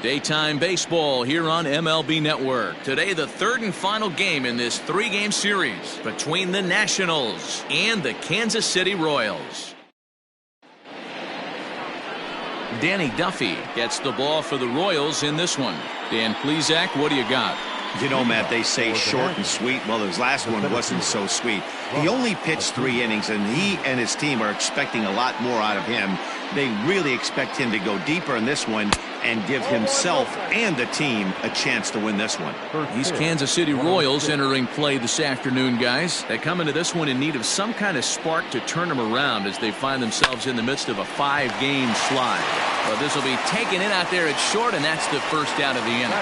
Daytime baseball here on MLB Network. Today, the third and final game in this three-game series between the Nationals and the Kansas City Royals. Danny Duffy gets the ball for the Royals in this one. Dan Plesac, what do you got? You know, Matt, they say short and sweet. Well, his last one wasn't so sweet. He only pitched 3 innings, and he and his team are expecting a lot more out of him. They really expect him to go deeper in this one and give himself and the team a chance to win this one. These Kansas City Royals entering play this afternoon, guys. They come into this one in need of some kind of spark to turn them around as they find themselves in the midst of a 5-game slide. But this will be taken in out there at short, and that's the first out of the inning.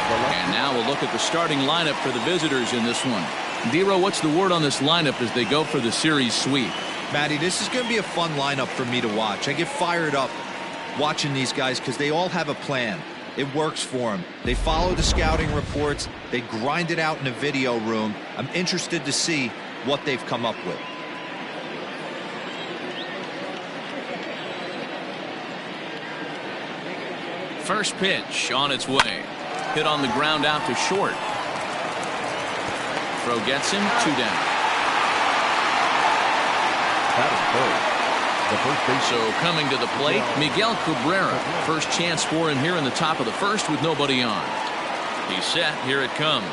And now we'll look at the starting lineup for the visitors in this one. Dero, what's the word on this lineup as they go for the series sweep? Matty, this is going to be a fun lineup for me to watch. I get fired up watching these guys because they all have a plan. It works for them. They follow the scouting reports. They grind it out in the video room. I'm interested to see what they've come up with. First pitch on its way. Hit on the ground out to short. Throw gets him, 2 down. So coming to the plate, Miguel Cabrera. First chance for him here in the top of the first with nobody on. He's set. Here it comes.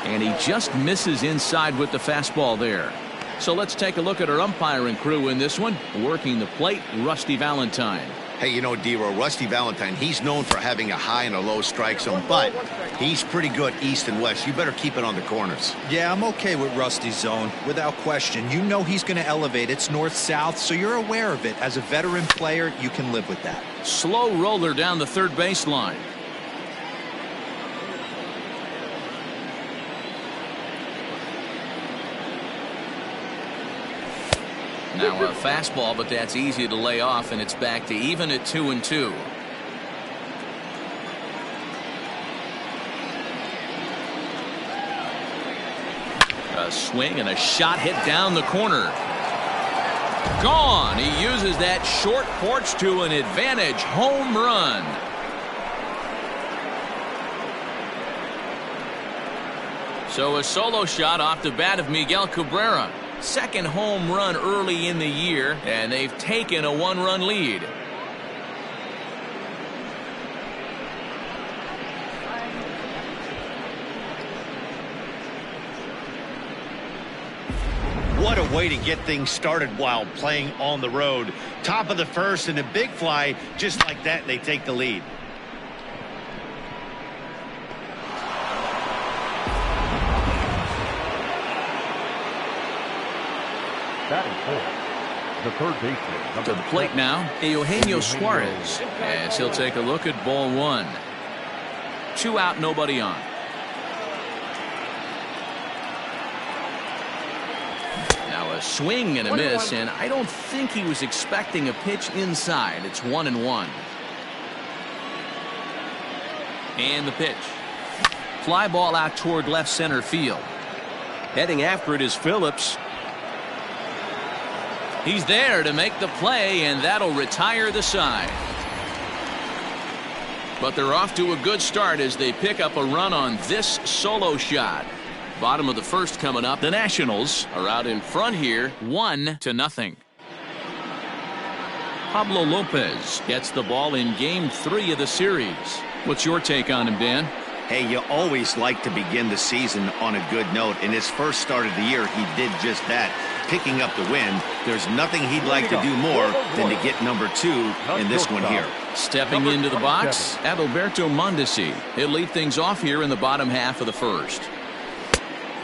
And he just misses inside with the fastball there. So let's take a look at our umpiring crew in this one. Working the plate, Rusty Valentine. Hey, you know, Dero, Rusty Valentine, he's known for having a high and a low strike zone, but he's pretty good east and west. You better keep it on the corners. Yeah, I'm okay with Rusty's zone, without question. You know he's going to elevate. It's north-south, so you're aware of it. As a veteran player, you can live with that. Slow roller down the third baseline. Now a fastball, but that's easy to lay off, and it's back to even at 2-2. A swing and a shot hit down the corner. Gone. He uses that short porch to an advantage home run. So a solo shot off the bat of Miguel Cabrera. Second home run early in the year, and they've taken a 1-run lead. What a way to get things started while playing on the road. Top of the first and a big fly, just like that, and they take the lead. The third baseman. To the plate now, Eugenio Suarez, as he'll take a look at ball 1. 2 out, nobody on. Now a swing and a miss, and I don't think he was expecting a pitch inside. It's 1-1. And the pitch. Fly ball out toward left center field. Heading after it is Phillips. He's there to make the play, and that'll retire the side. But they're off to a good start as they pick up a run on this solo shot. Bottom of the first coming up. The Nationals are out in front here, 1-0. Pablo Lopez gets the ball in game 3 of the series. What's your take on him, Dan? Hey, you always like to begin the season on a good note. In his first start of the year, he did just that, picking up the win. There's nothing he'd like to do more than to get number 2 in this one here. Stepping into the box, Adalberto Mondesi. He'll lead things off here in the bottom half of the first.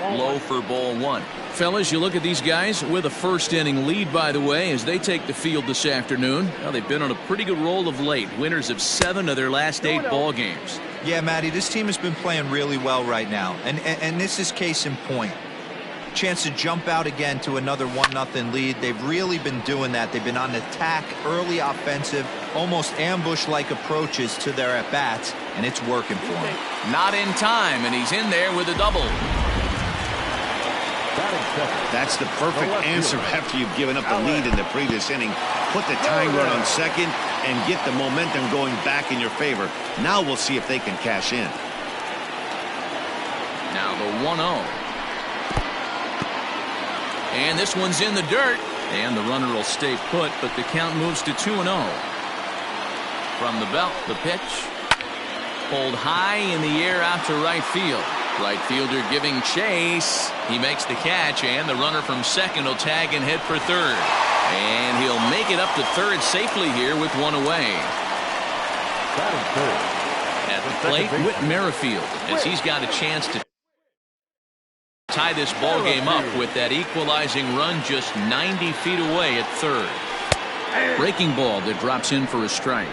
Low for ball 1. Fellas, you look at these guys with a first inning lead, by the way, as they take the field this afternoon. Well, they've been on a pretty good roll of late. Winners of 7 of their last 8 ball games. Yeah, Matty, this team has been playing really well right now, and this is case in point. Chance to jump out again to another 1-0 lead. They've really been doing that. They've been on attack, early offensive, almost ambush-like approaches to their at-bats, and it's working for them. Not in time, and he's in there with a double. That's the perfect answer after you've given up the lead in the previous inning. Put the tying run on second, and get the momentum going back in your favor. Now we'll see if they can cash in. Now the 1-0. And this one's in the dirt. And the runner will stay put, but the count moves to 2-0. From the belt, the pitch. Pulled high in the air out to right field. Right fielder giving chase. He makes the catch, and the runner from second will tag and head for third. And he'll make it up to third safely here with one away. At the plate, Whit Merrifield, as he's got a chance to tie this ball game up with that equalizing run just 90 feet away at third. Breaking ball that drops in for a strike.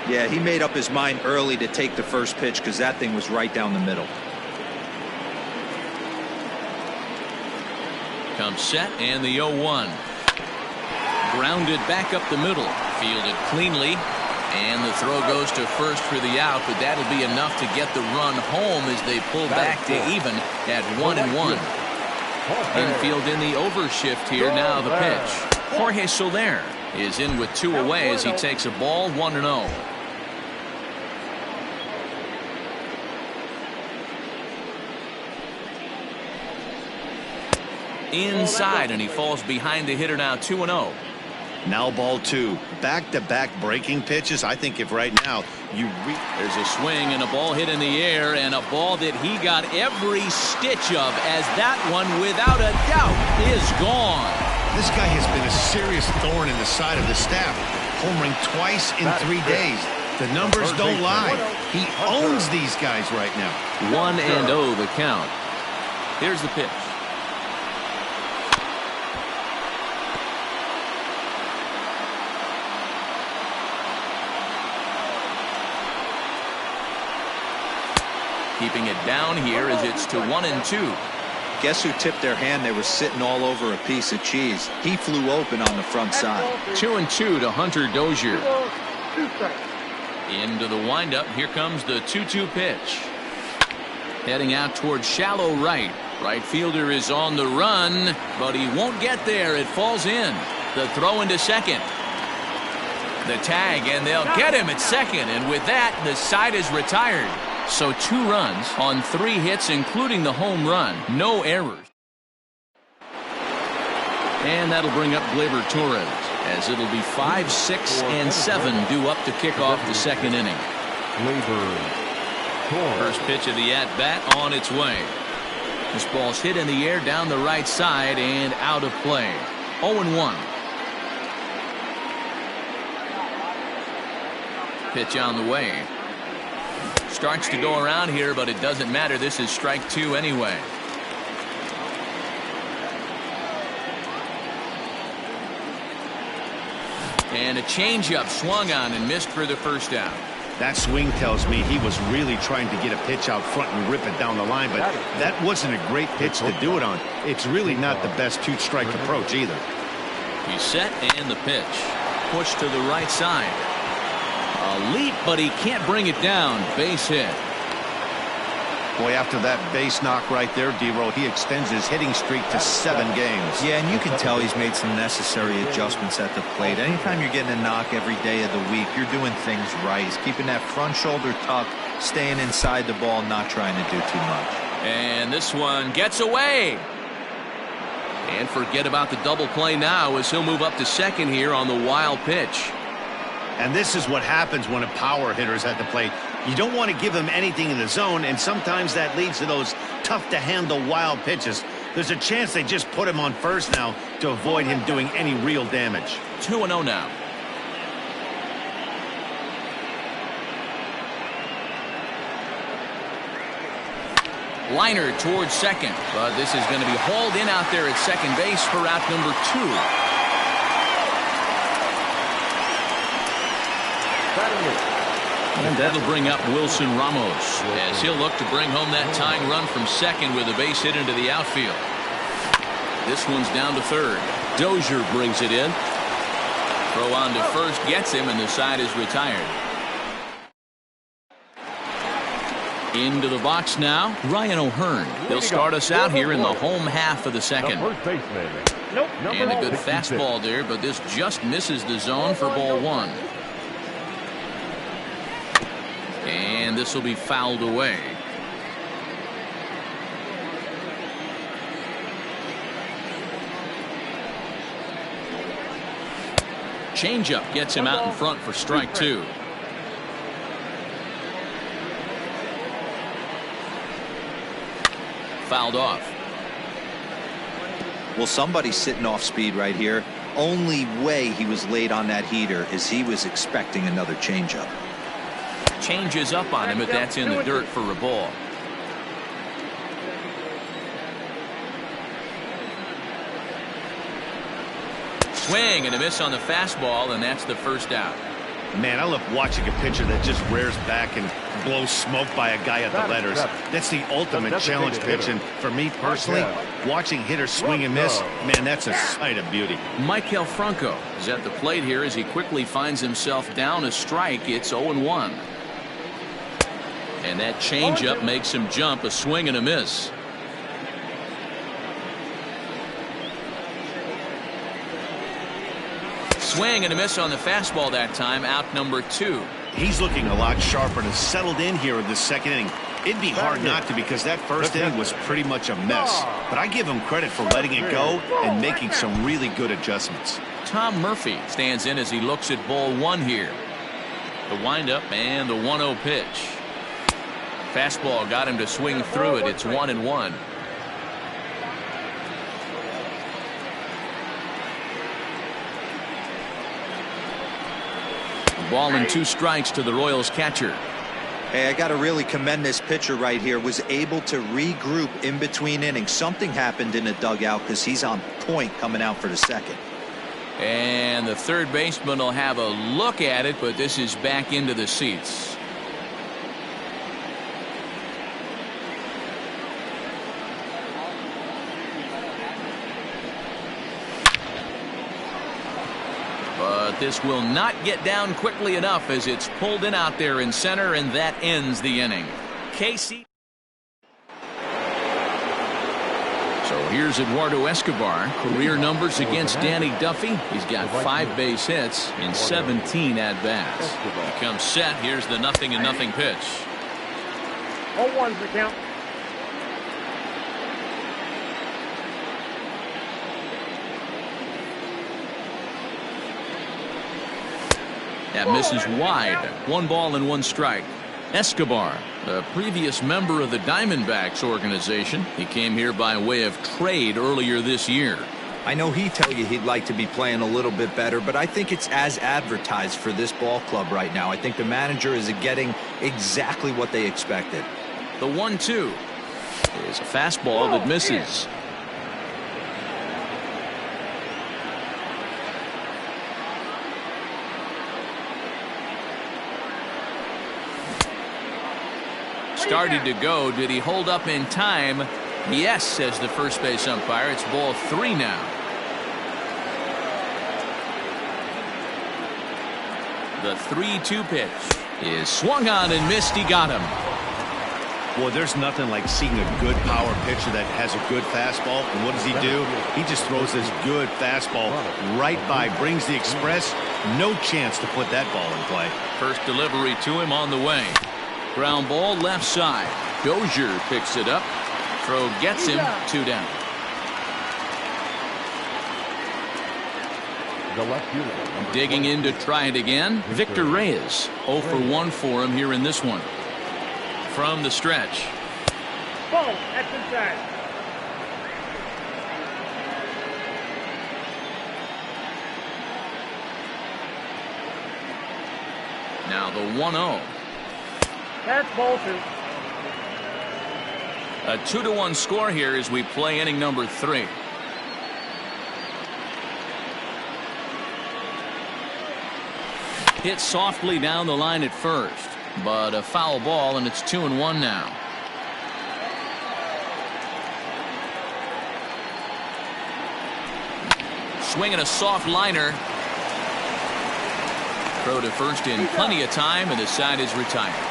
Yeah, he made up his mind early to take the first pitch because that thing was right down the middle. Comes set, and the 0-1. Grounded back up the middle. Fielded cleanly. And the throw goes to first for the out, but that'll be enough to get the run home as they pull back to even at 1-1. Infield in the overshift here. Now the pitch. Jorge Soler is in with two away as he takes a ball 1-0. Inside, and he falls behind the hitter now 2-0. Now ball two. Back-to-back breaking pitches. I think if right now there's a swing and a ball hit in the air, and a ball that he got every stitch of, as that one without a doubt is gone. This guy has been a serious thorn in the side of the staff. Homering twice in 3 days. The numbers don't lie. He owns these guys right now. 1-0 the count. Here's the pitch. Keeping it down here as it's to 1-2. Guess who tipped their hand? They were sitting all over a piece of cheese. He flew open on the front side. 2-2 to Hunter Dozier. Into the windup. Here comes the 2-2 pitch. Heading out towards shallow right. Right fielder is on the run, but he won't get there. It falls in. The throw into second. The tag, and they'll get him at second. And with that, the side is retired. So 2 runs on 3 hits, including the home run. No errors. And that'll bring up Gleyber Torres, as it'll be 5, 6, and 7 due up to kick off the second inning. First pitch of the at-bat on its way. This ball's hit in the air down the right side and out of play. 0-1. Pitch on the way. Starts to go around here, but it doesn't matter. This is strike 2 anyway. And a changeup swung on and missed for the first out. That swing tells me he was really trying to get a pitch out front and rip it down the line, but that wasn't a great pitch to do it on. It's really not the best 2-strike approach either. He's set, and the pitch. Pushed to the right side. A leap, but he can't bring it down. Base hit. Boy, after that base knock right there, D-Row, he extends his hitting streak to 7 games. Yeah, and you can tell he's made some necessary adjustments at the plate. Anytime you're getting a knock every day of the week, you're doing things right. He's keeping that front shoulder tucked, staying inside the ball, not trying to do too much. And this one gets away. And forget about the double play now, as he'll move up to second here on the wild pitch. And this is what happens when a power hitter is at the plate. You don't want to give him anything in the zone, and sometimes that leads to those tough-to-handle wild pitches. There's a chance they just put him on first now to avoid him doing any real damage. 2-0 now. Liner towards second, but this is going to be hauled in out there at second base for out number 2. And that'll bring up Wilson Ramos, as he'll look to bring home that tying run from second with a base hit into the outfield. This one's down to third. Dozier brings it in. Throw on to first gets him, and the side is retired. Into the box now, Ryan O'Hearn. He'll start us out here in the home half of the second. Nope. And a good fastball there, but this just misses the zone for ball 1. and this will be fouled away. Changeup gets him out in front for strike two. Fouled off. Well, somebody's sitting off speed right here. Only way he was late on that heater is he was expecting another changeup. Changes up on him, but that's in the dirt for a ball. Swing and a miss on the fastball, and that's the first out. Man, I love watching a pitcher that just rears back and blows smoke by a guy at the letters. That's the ultimate challenge pitch, and for me personally, watching hitters swing and miss, man, that's a sight of beauty. Maikel Franco is at the plate here as he quickly finds himself down a strike. It's 0-1. And that changeup makes him jump. A swing and a miss. Swing and a miss on the fastball that time. Out number 2. He's looking a lot sharper and has settled in here in the second inning. It'd be hard not to, because that first inning was pretty much a mess. But I give him credit for letting it go and making some really good adjustments. Tom Murphy stands in as he looks at ball 1 here. The windup and the 1-0 pitch. Fastball got him to swing through it. It's 1-1. Ball and 2 strikes to the Royals catcher. Hey, I got to really commend this pitcher right here. Was able to regroup in between innings. Something happened in the dugout because he's on point coming out for the second. And the third baseman will have a look at it, but this is back into the seats. But this will not get down quickly enough as it's pulled in out there in center, and that ends the inning. Casey. So here's Eduardo Escobar. Career numbers against Danny Duffy. He's got 5 base hits in 17 at-bats. He comes set. Here's the 0-0 pitch. 0-1's the count. That misses wide. 1 ball and 1 strike. Escobar, the previous member of the Diamondbacks organization. He came here by way of trade earlier this year. I know he'd tell you he'd like to be playing a little bit better, but I think it's as advertised for this ball club right now. I think the manager is getting exactly what they expected. The 1-2 is a fastball that misses. Started to go. Did he hold up in time? Yes, says the first base umpire. It's ball 3 now. The 3-2 pitch is swung on and missed. He got him. Well, there's nothing like seeing a good power pitcher that has a good fastball. And what does he do? He just throws this good fastball right by, brings the express. No chance to put that ball in play. First delivery to him on the way. Ground ball left side. Dozier picks it up. Throw gets him. 2 down. Digging in to try it again. Victor Reyes. 0 for 1 for him here in this one. From the stretch. Ball, that's inside. Now the 1-0. That's ball 2. A 2-1 score here as we play inning number 3. Hit softly down the line at first, but a foul ball, and it's 2-1 now. Swinging a soft liner. Throw to first in plenty of time, and the side is retired.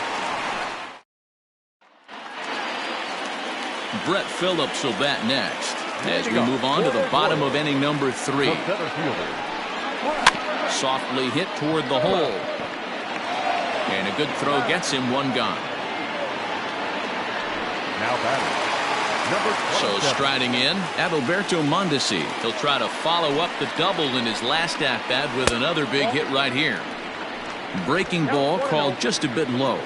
Brett Phillips will bat next as we move on to the bottom of inning number 3. Softly hit toward the hole. And a good throw gets him one gone. Now batting. So striding in, Adalberto Mondesi. He'll try to follow up the double in his last at-bat with another big hit right here. Breaking ball called just a bit low.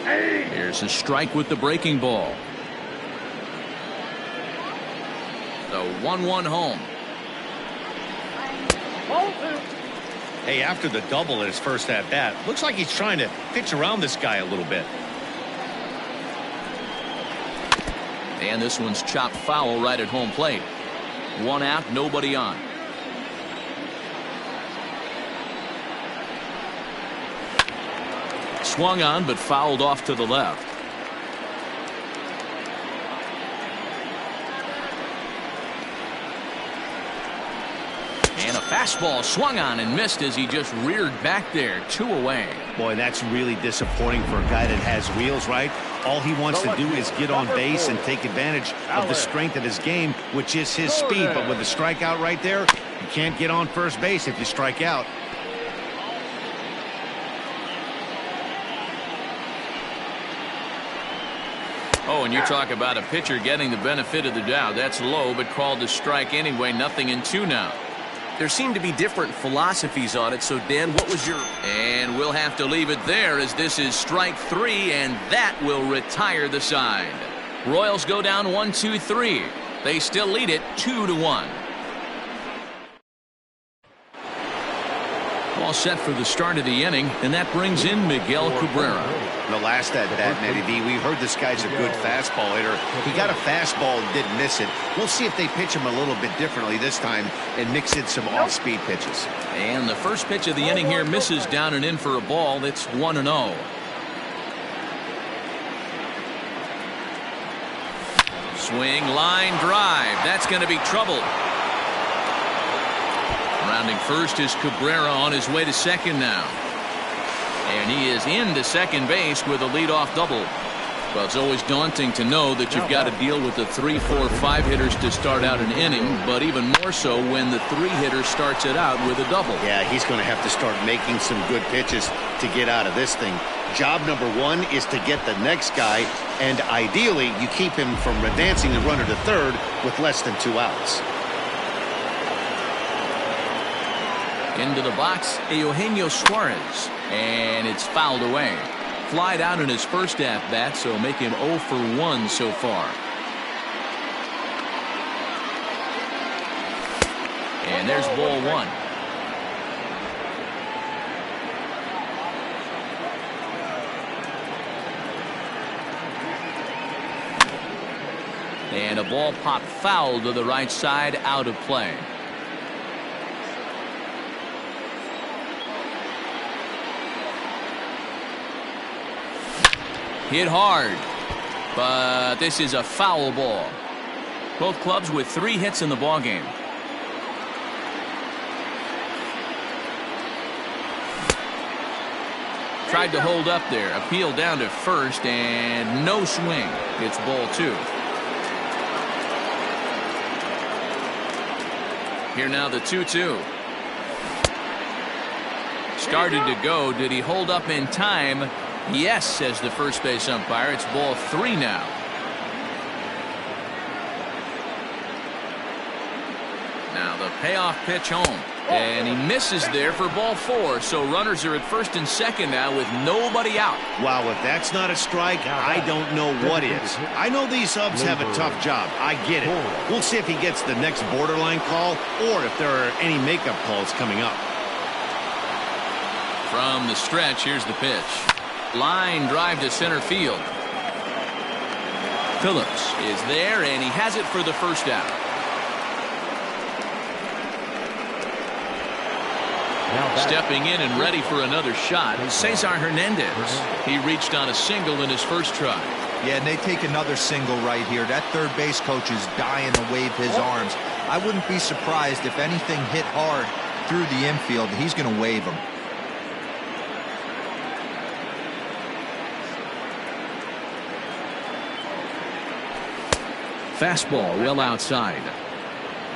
Here's a strike with the breaking ball. The 1-1 home. Hey, after the double in his first at-bat, looks like he's trying to pitch around this guy a little bit. And this one's chopped foul right at home plate. One out, nobody on. Swung on, but fouled off to the left. And a fastball swung on and missed as he just reared back there. 2 away. Boy, that's really disappointing for a guy that has wheels, right? All he wants to do is get on base and take advantage of the strength of his game, which is his speed. But with the strikeout right there, you can't get on first base if you strike out. Oh, and you talk about a pitcher getting the benefit of the doubt. That's low, but called a strike anyway. 0-2 now. There seem to be different philosophies on it. So, Dan, what was your... And we'll have to leave it there as this is strike 3, and that will retire the side. Royals go down 1-2-3. They still lead it 2-1. All set for the start of the inning, and that brings in Miguel Cabrera. The last at-bat, Matty V, we heard this guy's a good fastball hitter. He got a fastball and didn't miss it. We'll see if they pitch him a little bit differently this time and mix in some off-speed pitches. And the first pitch of the inning here misses down and in for a ball. That's 1-0. Swing, line, drive. That's going to be trouble. Rounding first is Cabrera on his way to second now. And he is into second base with a leadoff double. Well, it's always daunting to know that you've got to deal with the 3, 4, 5 hitters to start out an inning, but even more so when the 3 hitter starts it out with a double. Yeah, he's going to have to start making some good pitches to get out of this thing. Job number 1 is to get the next guy, and ideally you keep him from advancing the runner to third with less than 2 outs. Into the box, Eugenio Suarez, and it's fouled away. Flied out in his first at-bat, so make him 0 for 1 so far. And there's ball 1. And a ball popped foul to the right side, out of play. Hit hard, but this is a foul ball. Both clubs with 3 hits in the ballgame. Tried to hold up there, appeal down to first, and no swing. It's ball 2. Here now the 2-2. Started to go. Did he hold up in time? Yes, says the first base umpire. It's ball 3 now. Now the payoff pitch home. And he misses there for ball 4. So runners are at first and second now with nobody out. Wow, if that's not a strike, I don't know what is. I know these subs have a tough job. I get it. We'll see if he gets the next borderline call or if there are any makeup calls coming up. From the stretch, here's the pitch. Line drive to center field. Phillips is there, and he has it for the first out. Stepping in and ready for another shot, Cesar Hernandez. He reached on a single in his first try. Yeah, and they take another single right here. That third base coach is dying to wave his arms. I wouldn't be surprised if anything hit hard through the infield. He's going to wave them. Fastball well outside.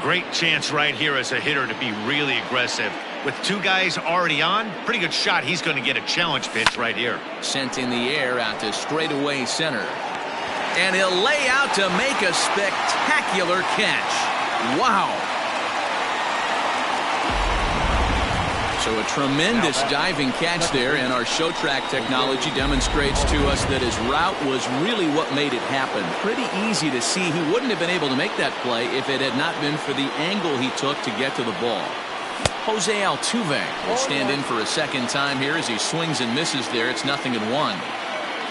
Great chance right here as a hitter to be really aggressive. With two guys already on, pretty good shot. He's going to get a challenge pitch right here. Sent in the air out to straightaway center. And he'll lay out to make a spectacular catch. Wow. So a tremendous diving catch there, and our show track technology demonstrates to us that his route was really what made it happen. Pretty easy to see he wouldn't have been able to make that play if it had not been for the angle he took to get to the ball. Jose Altuve will stand in for a second time here as he swings and misses there. It's 0-1.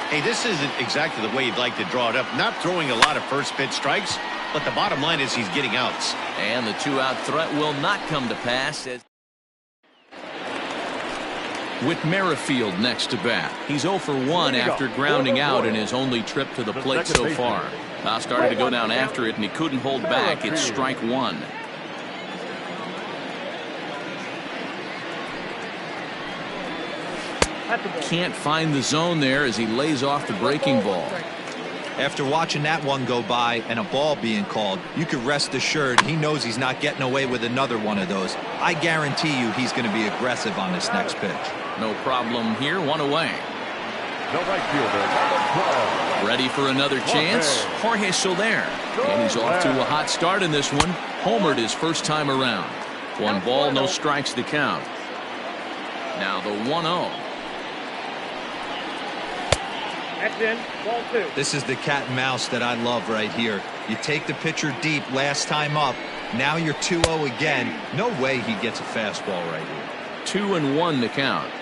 Hey, this isn't exactly the way you'd like to draw it up. Not throwing a lot of first pitch strikes, but the bottom line is he's getting outs. And the 2-out threat will not come to pass. With Merrifield next to bat, he's 0 for 1 after grounding out in his only trip to the plate so far. Now started to go down after it, and he couldn't hold back. It's strike one. Can't find the zone there as he lays off the breaking ball. After watching that one go by and a ball being called, you could rest assured he knows he's not getting away with another one of those. I guarantee you he's going to be aggressive on this next pitch. No problem here. One away. Ready for another chance. Jorge Soler. And he's off to a hot start in this one. Homered his first time around. 1 ball, no strikes the count. Now the 1-0. That's in. Ball 2. This is the cat and mouse that I love right here. You take the pitcher deep last time up. Now you're 2-0 again. No way he gets a fastball right here. 2-1 to count.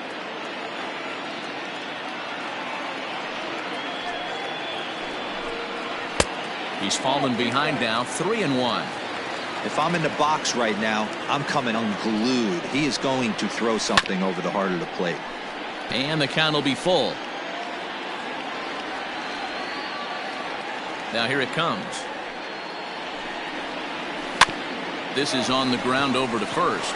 He's fallen behind now. 3-1. If I'm in the box right now, I'm coming unglued. He is going to throw something over the heart of the plate. And the count will be full. Now here it comes. This is on the ground over to first.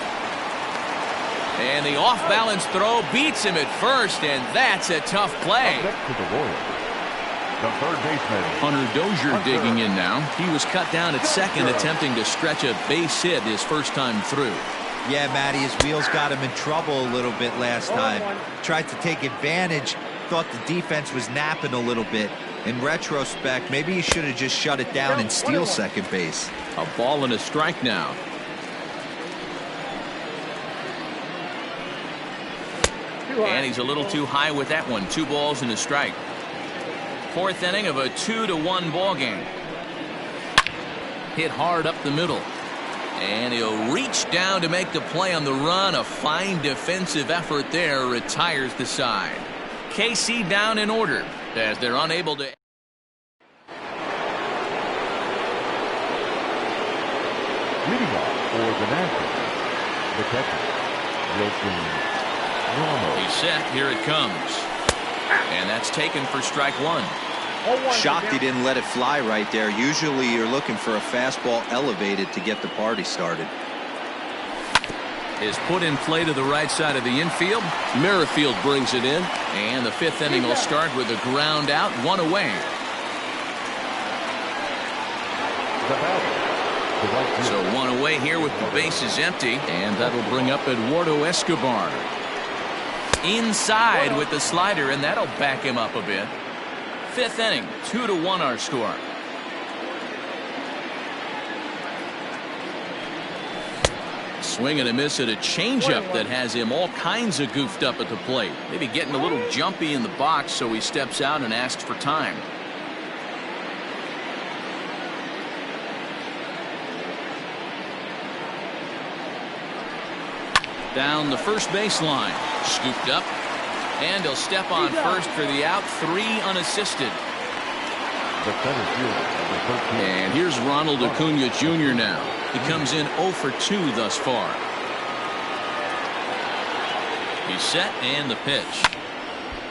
And the off-balance throw beats him at first, and that's a tough play. The third baseman, Hunter Dozier digging in now. He was cut down at second, attempting to stretch a base hit his first time through. Yeah, Matty, his wheels got him in trouble a little bit last time. Tried to take advantage, thought the defense was napping a little bit. In retrospect, maybe he should have just shut it down and steal second base. A ball and a strike now. And he's a little too high with that one. 2 balls and a strike. 4th inning of a 2-1 ball game. Hit hard up the middle. And he'll reach down to make the play on the run. A fine defensive effort there. Retires the side. KC down in order as they're unable to. leading off for the Nationals, the catcher, Wilson Ramos. He's set. Here it comes. And that's taken for strike 1. Shocked he didn't let it fly right there. Usually you're looking for a fastball elevated to get the party started. Is put in play to the right side of the infield. Merrifield brings it in. And the 5th inning will start with a ground out. 1 away. So 1 away here with the bases empty. And that'll bring up Eduardo Escobar. Inside with the slider, and that'll back him up a bit. 5th inning, 2-1 our score. Swing and a miss at a changeup that has him all kinds of goofed up at the plate. Maybe getting a little jumpy in the box, so he steps out and asks for time. Down the first baseline. Scooped up. And he'll step on first for the out. 3 unassisted. And here's Ronald Acuna Jr. now. He comes in 0 for 2 thus far. He's set and the pitch.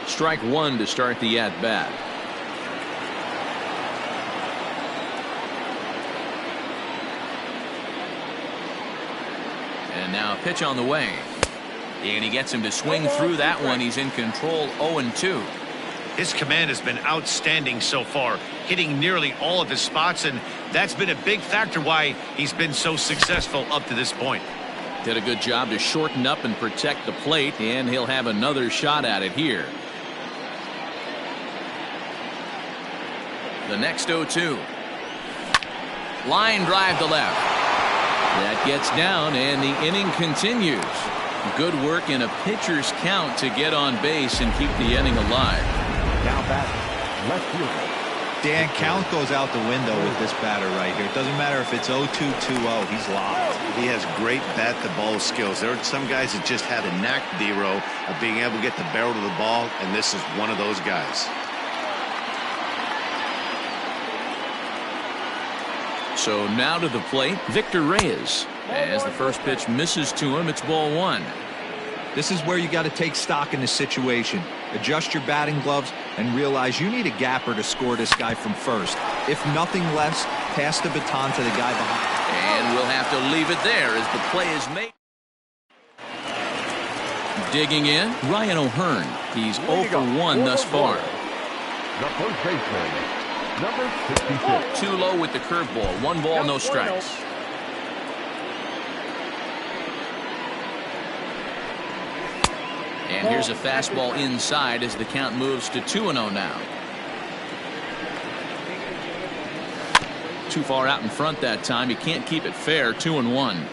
Strike 1 to start the at-bat. And now a pitch on the way. And he gets him to swing through that one. He's in control. 0-2. His command has been outstanding so far, hitting nearly all of his spots, and that's been a big factor why he's been so successful up to this point. Did a good job to shorten up and protect the plate, and he'll have another shot at it here. The next 0-2. Line drive to left. That gets down, and the inning continues. Good work in a pitcher's count to get on base and keep the inning alive. Now batting, left fielder. Dan, count goes out the window with this batter right here. It doesn't matter if it's 0-2, 2-0. He's locked. He has great bat-to-ball skills. There are some guys that just have a knack, D-Row, of being able to get the barrel to the ball, and this is one of those guys. So now to the plate, Victor Reyes. As the first pitch misses to him, it's ball one. This is where you got to take stock in the situation. Adjust your batting gloves and realize you need a gapper to score this guy from first. If nothing less, pass the baton to the guy behind. And we'll have to leave it there as the play is made. Digging in, Ryan O'Hearn. He's 0 for 1 thus far. The first baseman, number 66. Too low with the curveball. 1 ball, no strikes. And here's a fastball inside as the count moves to 2-0 now. Too far out in front that time. He can't keep it fair. 2-1.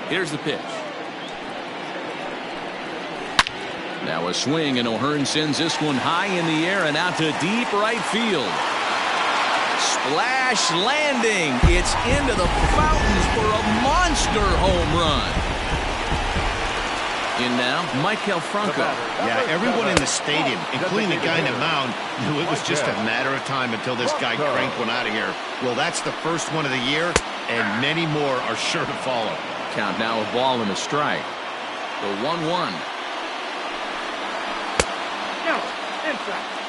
Here's the pitch. Now a swing, and O'Hearn sends this one high in the air and out to deep right field. Splash landing. It's into the fountains for a monster home run. In now, Michael Franco. Yeah, everyone in the stadium, including the guy in the mound, knew it was just a matter of time until this guy cranked one out of here. Well, that's the first one of the year, and many more are sure to follow. Count now a ball and a strike. The 1-1.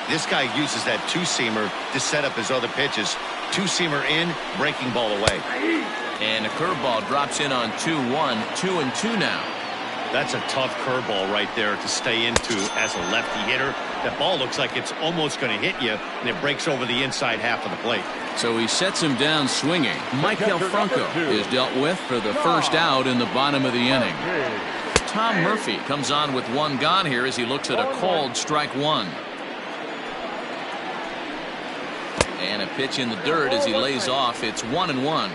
This guy uses that two-seamer to set up his other pitches. Two-seamer in, breaking ball away. And a curveball drops in on 2-1. 2-2 now. That's a tough curveball right there to stay into as a lefty hitter. That ball looks like it's almost going to hit you, and it breaks over the inside half of the plate. So he sets him down swinging. Michael Franco is dealt with for the first out in the bottom of the inning. Tom Murphy comes on with 1 gone here as he looks at a called strike 1. And a pitch in the dirt as he lays off. It's 1-1.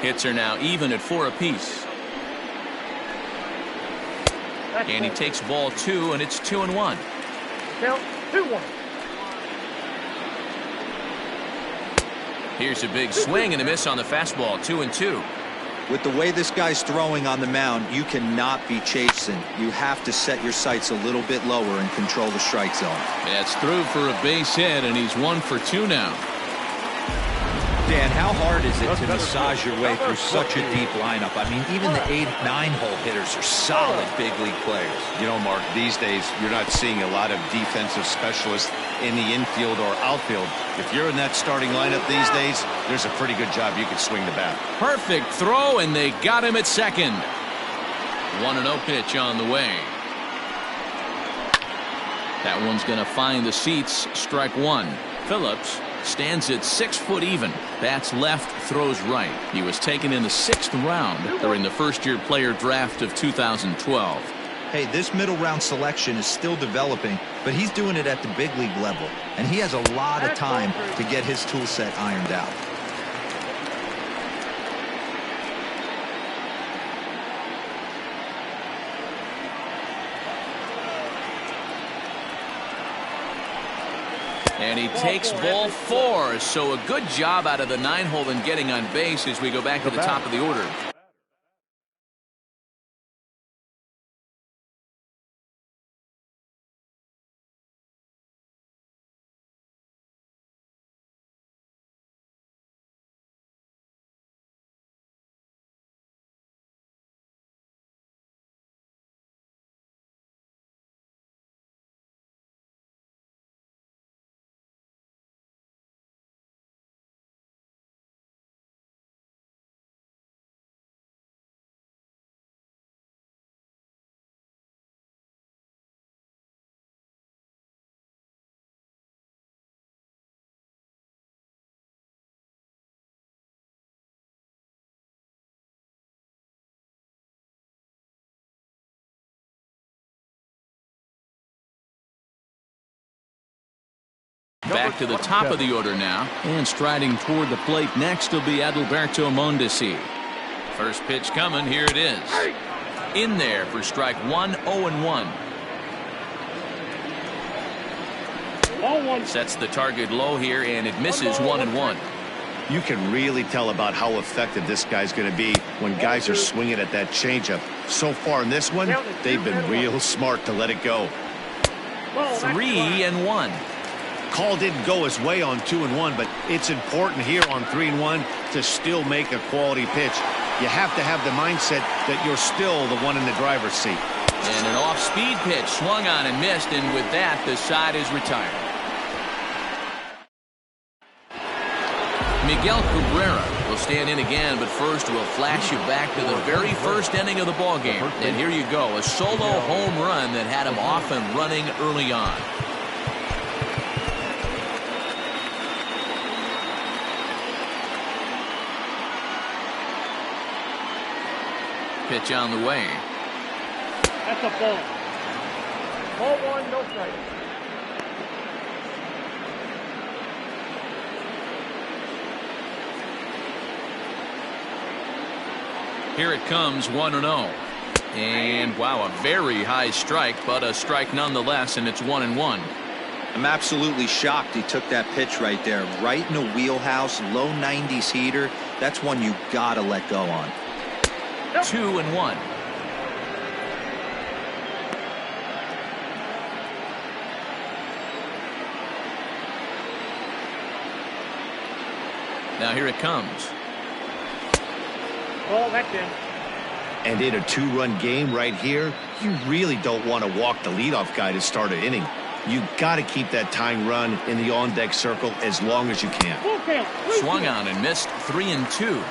Hits are now even at 4 apiece. And he takes ball 2, and it's 2-1. Count 2-1. Here's a big swing and a miss on the fastball. 2-2. With the way this guy's throwing on the mound, you cannot be chasing. You have to set your sights a little bit lower and control the strike zone. That's through for a base hit, and he's 1 for 2 now. Dan, how hard is it to massage your way through such a deep lineup? I mean, even the 8, 9-hole hitters are solid big league players. You know, Mark, these days you're not seeing a lot of defensive specialists in the infield or outfield. If you're in that starting lineup these days, there's a pretty good job you can swing the bat. Perfect throw, and they got him at second. 1-0 pitch on the way. That one's going to find the seats. Strike 1. Phillips stands at 6 foot even. Bats left, throws right. He was taken in the 6th round during the first-year player draft of 2012. Hey, this middle round selection is still developing, but he's doing it at the big league level, and he has a lot of time to get his tool set ironed out. And he takes ball 4. So a good job out of the 9-hole in getting on base as we go back to the top of the order. back to the top of the order now. And striding toward the plate next will be Adalberto Mondesi. First pitch coming. Here it is. In there for strike one, 0-1. Sets the target low here, and it misses 1-1. You can really tell about how effective this guy's going to be when guys are swinging at that changeup. So far in this one, they've been real smart to let it go. 3-1. Call didn't go his way on 2-1, but it's important here on 3-1 to still make a quality pitch. You have to have the mindset that you're still the one in the driver's seat. And an off-speed pitch swung on and missed, and with that, the side is retired. Miguel Cabrera will stand in again, but first we'll flash you back to the very first inning of the ballgame. And here you go, a solo home run that had him off and running early on. Pitch on the way. That's a ball. Ball one, no strike. Here it comes, 1-0. And wow, a very high strike, but a strike nonetheless, and it's 1-1. I'm absolutely shocked he took that pitch right there. Right in the wheelhouse, low 90s heater. That's one you gotta let go on. 2-1. Now here it comes. Oh, that's in. And in a 2-run game right here, you really don't want to walk the leadoff guy to start an inning. You got to keep that tying run in the on-deck circle as long as you can. Swung on and missed, 3-2.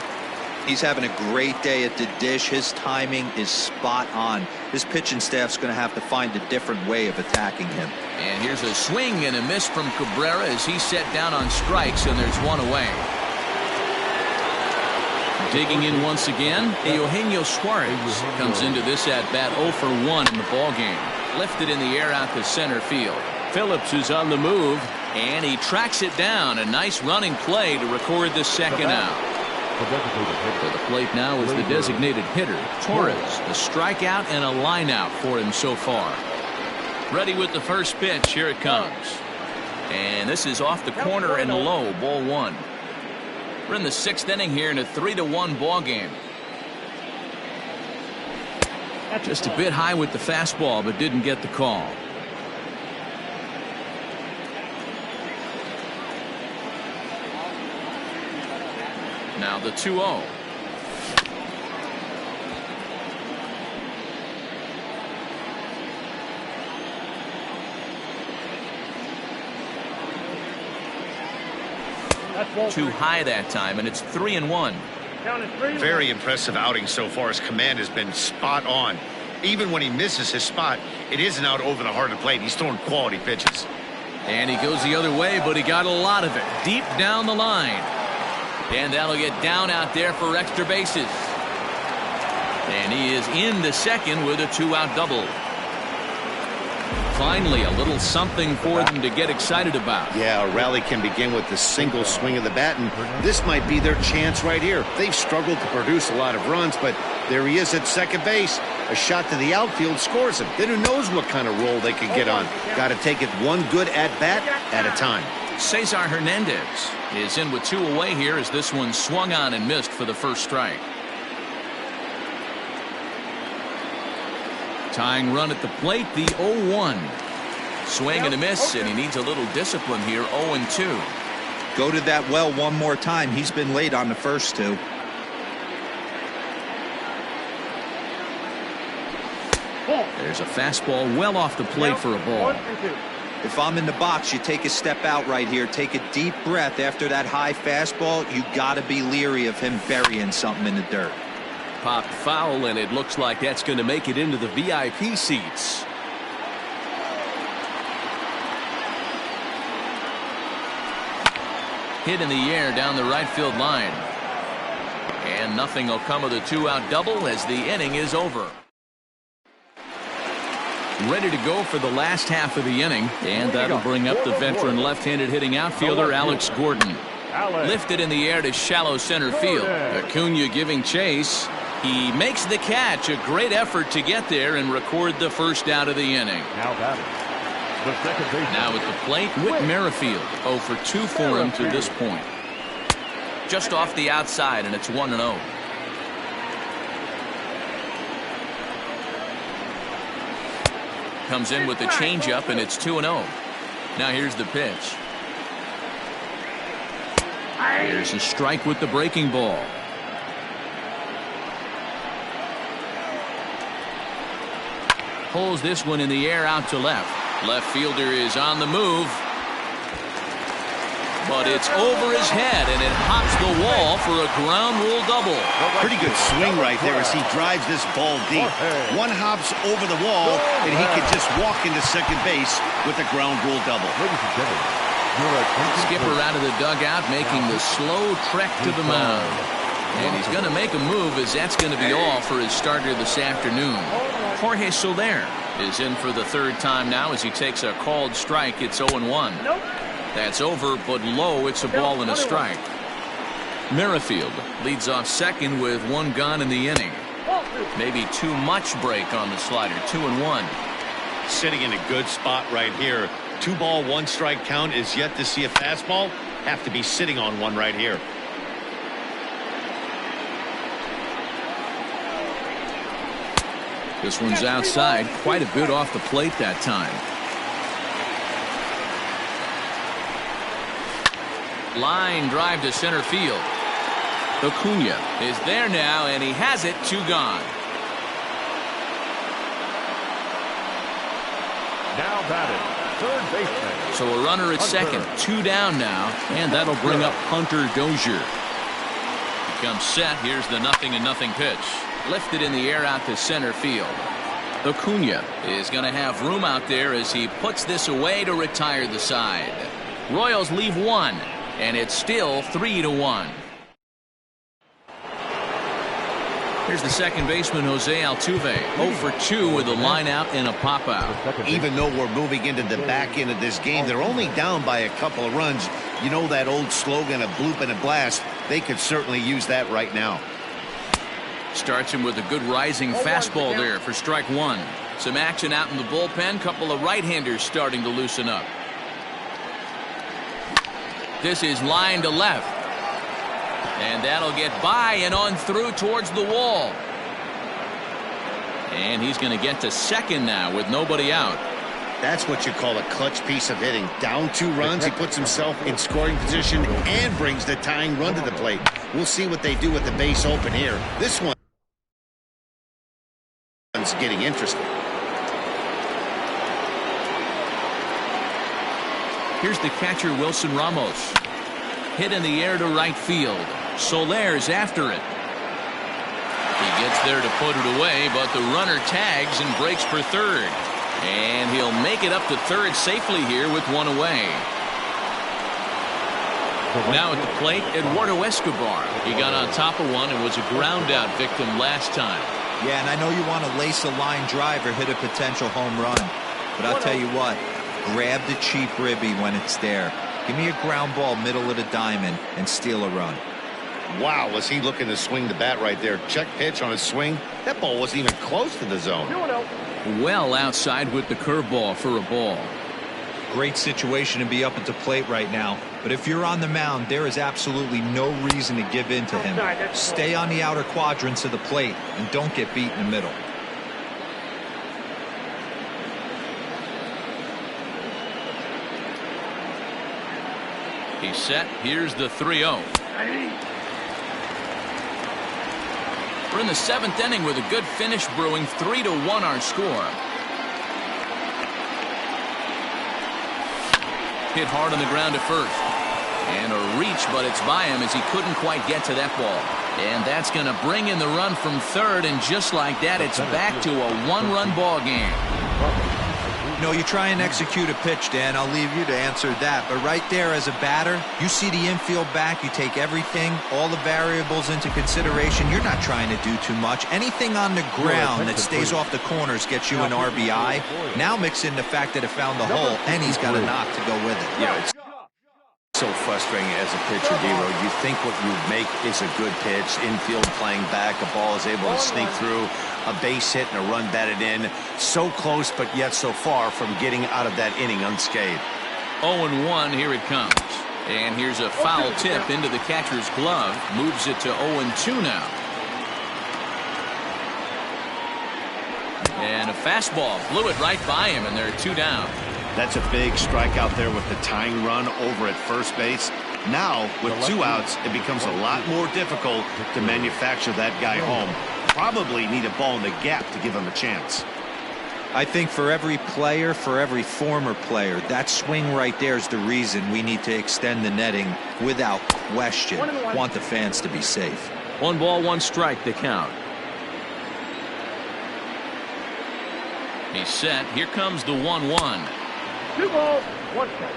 He's having a great day at the dish. His timing is spot on. His pitching staff's going to have to find a different way of attacking him. And here's a swing and a miss from Cabrera as he's set down on strikes, and there's one away. Digging in once again, Eugenio Suarez comes into this at-bat 0 for 1 in the ballgame. Lifted in the air out to center field. Phillips is on the move, and he tracks it down. A nice running play to record the second out. For the plate now is the designated hitter, Torres. A strikeout and a lineout for him so far. Ready with the first pitch. Here it comes. And this is off the corner and low, ball one. We're in the 6th inning here in a 3-1 ball game. Just a bit high with the fastball, but didn't get the call. Now the 2-0. Too high that time, and it's 3-1. Very impressive outing so far. His command has been spot on. Even when he misses his spot, it isn't out over the heart of the plate. He's throwing quality pitches. And he goes the other way, but he got a lot of it deep down the line. And that'll get down out there for extra bases. And he is in the second with a 2-out double. Finally, a little something for them to get excited about. Yeah, a rally can begin with the single swing of the bat, and this might be their chance right here. They've struggled to produce a lot of runs, but there he is at second base. A shot to the outfield scores him. Then who knows what kind of roll they could get on. Got to take it one good at-bat at a time. Cesar Hernandez is in with 2 away here as this one swung on and missed for the first strike. Tying run at the plate, the 0-1. Swing and a miss, and he needs a little discipline here, 0-2. Go to that well one more time. He's been late on the first 2. There's a fastball well off the plate for a ball. If I'm in the box, you take a step out right here. Take a deep breath after that high fastball. You got to be leery of him burying something in the dirt. Popped foul, and it looks like that's going to make it into the VIP seats. Hit in the air down the right field line. And nothing will come of the 2-out double as the inning is over. ready to go for the last half of the inning, and that'll bring up the veteran left-handed hitting outfielder Alex Gordon. Lifted in the air to shallow center field. Acuna giving chase. He makes the catch. A great effort to get there and record the first out of the inning. Now at the plate, Whit Merrifield. 0 for 2 for him to this point. Just off the outside, and it's 1-0. Comes in with the changeup, and it's 2-0. Now here's the pitch. Here's a strike with the breaking ball. Pulls this one in the air out to left. Left fielder is on the move. But it's over his head, and it hops the wall for a ground rule double. Pretty good swing right there as he drives this ball deep. One hops over the wall, and he could just walk into second base with a ground rule double. Skipper out of the dugout making the slow trek to the mound. And he's going to make a move, as that's going to be all for his starter this afternoon. Jorge Soler is in for the third time now as he takes a called strike. It's 0-1. That's over, but low. It's a ball and a strike. Merrifield leads off second with 1 gone in the inning. Maybe too much break on the slider. 2-1. Sitting in a good spot right here. 2 ball, 1 strike count is yet to see a fastball. Have to be sitting on one right here. This one's outside, quite a bit off the plate that time. Line drive to center field. Acuna is there now, and he has it. 2 gone. Now batting, third baseman. So a runner at second, 2 down now, and that'll bring up Hunter Dozier. He comes set. Here's the 0-0 pitch. Lifted in the air out to center field. Acuna is going to have room out there as he puts this away to retire the side. Royals leave 1, and it's still 3-1. Here's the second baseman, Jose Altuve. 0 for 2 with a line out and a pop out. Even though we're moving into the back end of this game, they're only down by a couple of runs. You know that old slogan, a bloop and a blast. They could certainly use that right now. Starts him with a good rising fastball there for strike 1. Some action out in the bullpen. Couple of right-handers starting to loosen up. This is line to left. And that'll get by and on through towards the wall. And he's going to get to second now with nobody out. That's what you call a clutch piece of hitting. Down 2 runs, he puts himself in scoring position and brings the tying run to the plate. We'll see what they do with the base open here. This one's getting interesting. Here's the catcher, Wilson Ramos. Hit in the air to right field. Soler's after it. He gets there to put it away, but the runner tags and breaks for third. And he'll make it up to third safely here with 1 away. Now at the plate, Eduardo Escobar. He got on top of one and was a ground out victim last time. Yeah, and I know you want to lace a line drive or hit a potential home run. But I'll tell you what, grab the cheap ribby when it's there. Give me a ground ball middle of the diamond and steal a run. Wow, was he looking to swing the bat right there. Check pitch on his swing. That ball wasn't even close to the zone. Well outside with the curveball for a ball. Great situation to be up at the plate right now. But if you're on the mound, there is absolutely no reason to give in to him. Stay on the outer quadrants of the plate and don't get beat in the middle. He's set. Here's the 3-0. We're in the 7th inning with a good finish brewing. 3-1 our score. Hit hard on the ground at first. And a reach, but it's by him as he couldn't quite get to that ball. And that's going to bring in the run from third, and just like that, it's back to a 1-run ball game. No, you try and execute a pitch, Dan. I'll leave you to answer that. But right there as a batter, you see the infield back. You take everything, all the variables into consideration. You're not trying to do too much. Anything on the ground that stays off the corners gets you an RBI. Now mix in the fact that it found the hole, and he's got a knock to go with it. Yeah, it's so frustrating as a pitcher, D-Road. You think what you make is a good pitch, infield playing back, a ball is able to sneak through, a base hit and a run batted in. So close, but yet so far from getting out of that inning unscathed. 0-1, here it comes. And here's a foul tip into the catcher's glove. Moves it to 0-2 now. And a fastball blew it right by him, and there are 2 down. That's a big strikeout there with the tying run over at first base. Now, with 2 outs, it becomes a lot more difficult to manufacture that guy home. Probably need a ball in the gap to give him a chance. I think for every player, for every former player, that swing right there is the reason we need to extend the netting without question. Want the fans to be safe. 1 ball, 1 strike, the count. He's set. Here comes the 1-1. 2 balls, 1 strike.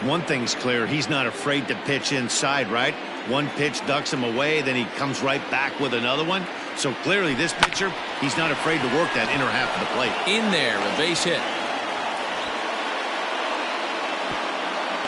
One thing's clear, he's not afraid to pitch inside, right? One pitch ducks him away, then he comes right back with another one. So clearly this pitcher, he's not afraid to work that inner half of the plate. In there, a base hit.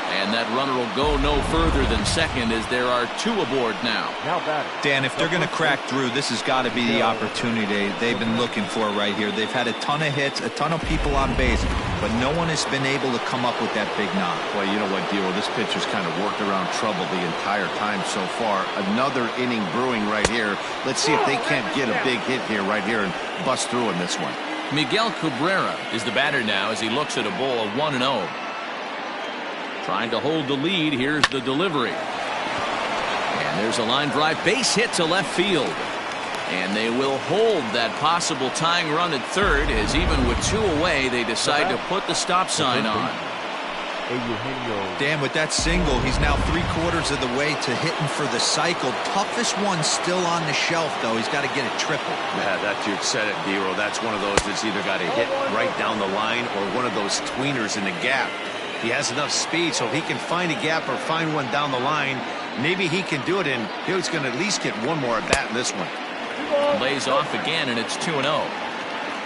And that runner will go no further than second as there are 2 aboard now. Now batting. Dan, if they're going to crack through, this has got to be the opportunity they've been looking for right here. They've had a ton of hits, a ton of people on base, but no one has been able to come up with that big knock. Well, you know what, Dio? This pitcher's kind of worked around trouble the entire time so far. Another inning brewing right here. Let's see if they can't get a big hit here right here and bust through in this one. Miguel Cabrera is the batter now as he looks at a ball of 1-0. Trying to hold the lead. Here's the delivery. And there's a line drive base hit to left field. And they will hold that possible tying run at third as even with 2 away they decide to put the stop sign on. Dan, with that single, he's now 3/4 of the way to hitting for the cycle. Toughest one still on the shelf, though. He's got to get it triple. Yeah, that you said it, Dero. That's one of those that's either got to hit right down the line or one of those tweeners in the gap. He has enough speed, so if he can find a gap or find one down the line, maybe he can do it, and he's going to at least get one more at bat in this one. Lays off again, and it's 2-0.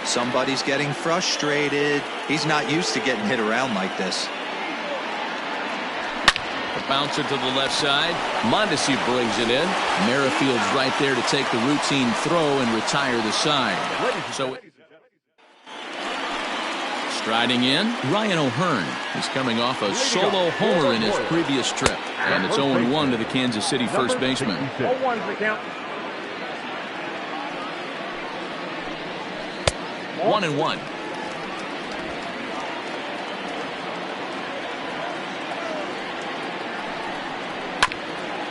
Somebody's getting frustrated. He's not used to getting hit around like this. The bouncer to the left side. Mondesi brings it in. Merrifield's right there to take the routine throw and retire the side. So striding in, Ryan O'Hearn is coming off a solo homer in his previous trip. And it's 0-1 to the Kansas City first baseman. 0-1's the count. 1-1.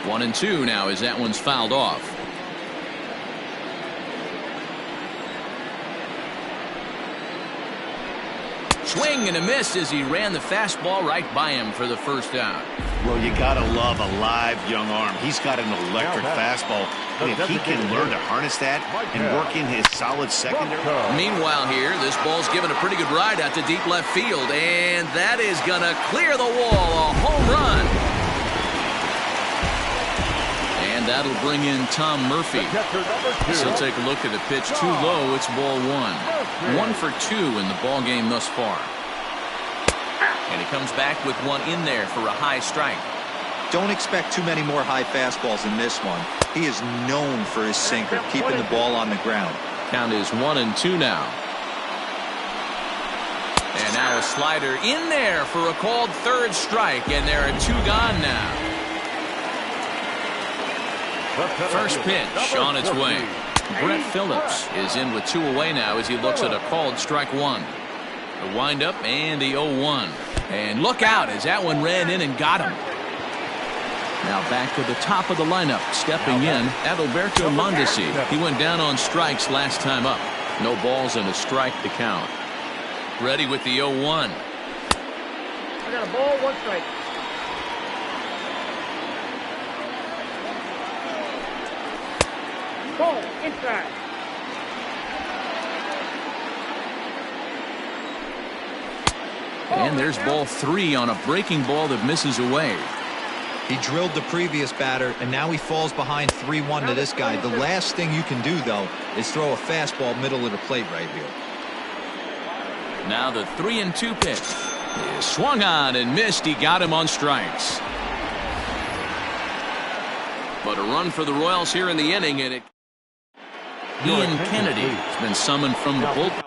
One and 2 now as that one's fouled off. Swing and a miss as he ran the fastball right by him for the first out. Well, you gotta love a live young arm. He's got an electric fastball. And if he can learn to harness that and work in his solid secondary. Meanwhile here, this ball's given a pretty good ride out to deep left field, and that is gonna clear the wall. A home run. And that'll bring in Tom Murphy. So take a look at the pitch. Too low. It's ball 1. 1 for 2 in the ball game thus far. And he comes back with one in there for a high strike. Don't expect too many more high fastballs in this one. He is known for his sinker, keeping the ball on the ground. Count is 1-2 now. And now a slider in there for a called third strike, and there are 2 gone now. First pitch on its way. Brett Phillips is in with 2 away now as he looks at a called strike 1. The windup and the 0-1. And look out as that one ran in and got him. Now back to the top of the lineup. Stepping in, Adalberto Mondesi. He went down on strikes last time up. No balls and a strike to count. Ready with the 0-1. I got a ball, 1 strike. Ball, inside. And there's ball 3 on a breaking ball that misses away. He drilled the previous batter, and now he falls behind 3-1 to this guy. The last thing you can do, though, is throw a fastball middle of the plate right here. Now the 3-2 pitch is swung on and missed. He got him on strikes. But a run for the Royals here in the inning, and Ian Kennedy has been summoned from the bullpen.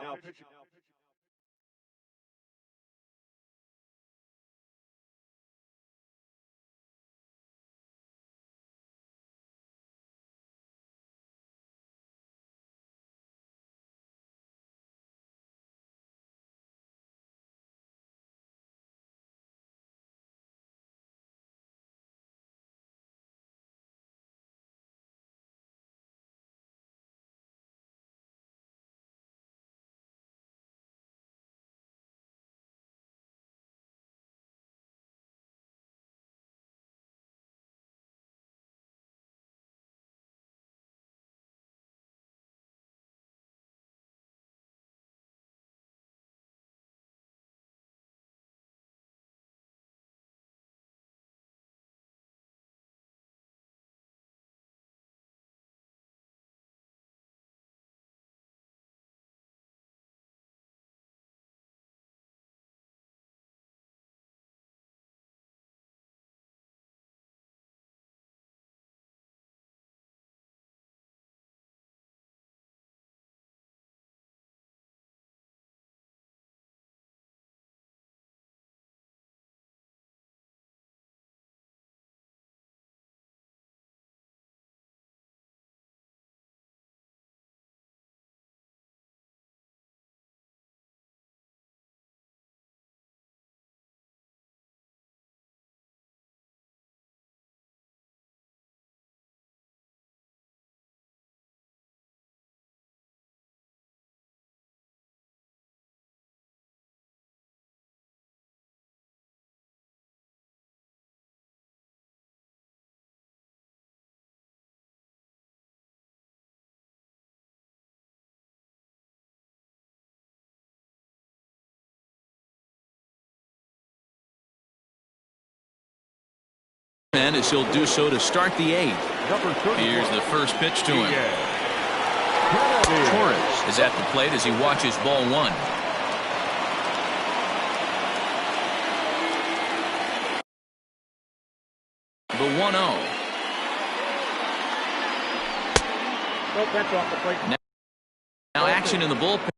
As he'll do so to start the 8th. Here's the first pitch to him. Torres is at the plate as he watches ball 1. The 1-0. Now action in the bullpen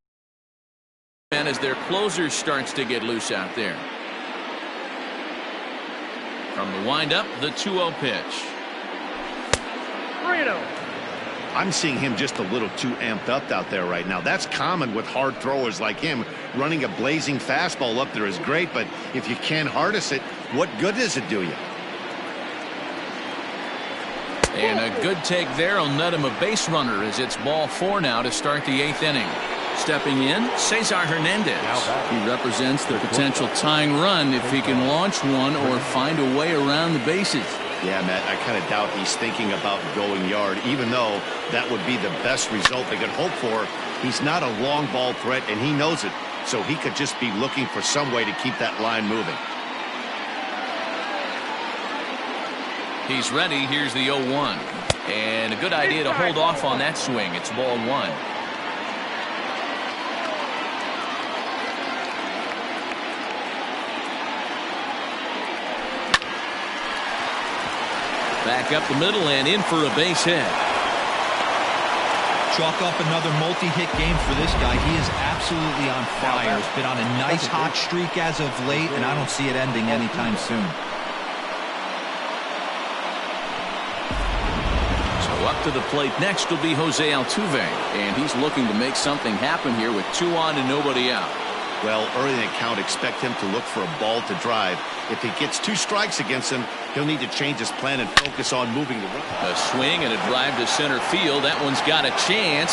as their closer starts to get loose out there. From the windup, the 2-0 pitch. 3-0. I'm seeing him just a little too amped up out there right now. That's common with hard throwers like him. Running a blazing fastball up there is great, but if you can't harness it, what good does it do you? And a good take there will net him a base runner as it's ball 4 now to start the 8th inning. Stepping in, Cesar Hernandez. He represents the potential tying run if he can launch one or find a way around the bases. Yeah, Matt, I kind of doubt he's thinking about going yard, even though that would be the best result they could hope for. He's not a long ball threat, and he knows it, so he could just be looking for some way to keep that line moving. He's ready. Here's the 0-1. And a good idea to hold off on that swing. It's ball 1. Back up the middle and in for a base hit. Chalk up another multi-hit game for this guy. He is absolutely on fire. He's been on a nice hot streak as of late, and I don't see it ending anytime soon. So up to the plate next will be Jose Altuve, and he's looking to make something happen here with 2 on and nobody out. Well, early in the count, expect him to look for a ball to drive. If he gets 2 strikes against him, he'll need to change his plan and focus on moving the run. A swing and a drive to center field. That one's got a chance.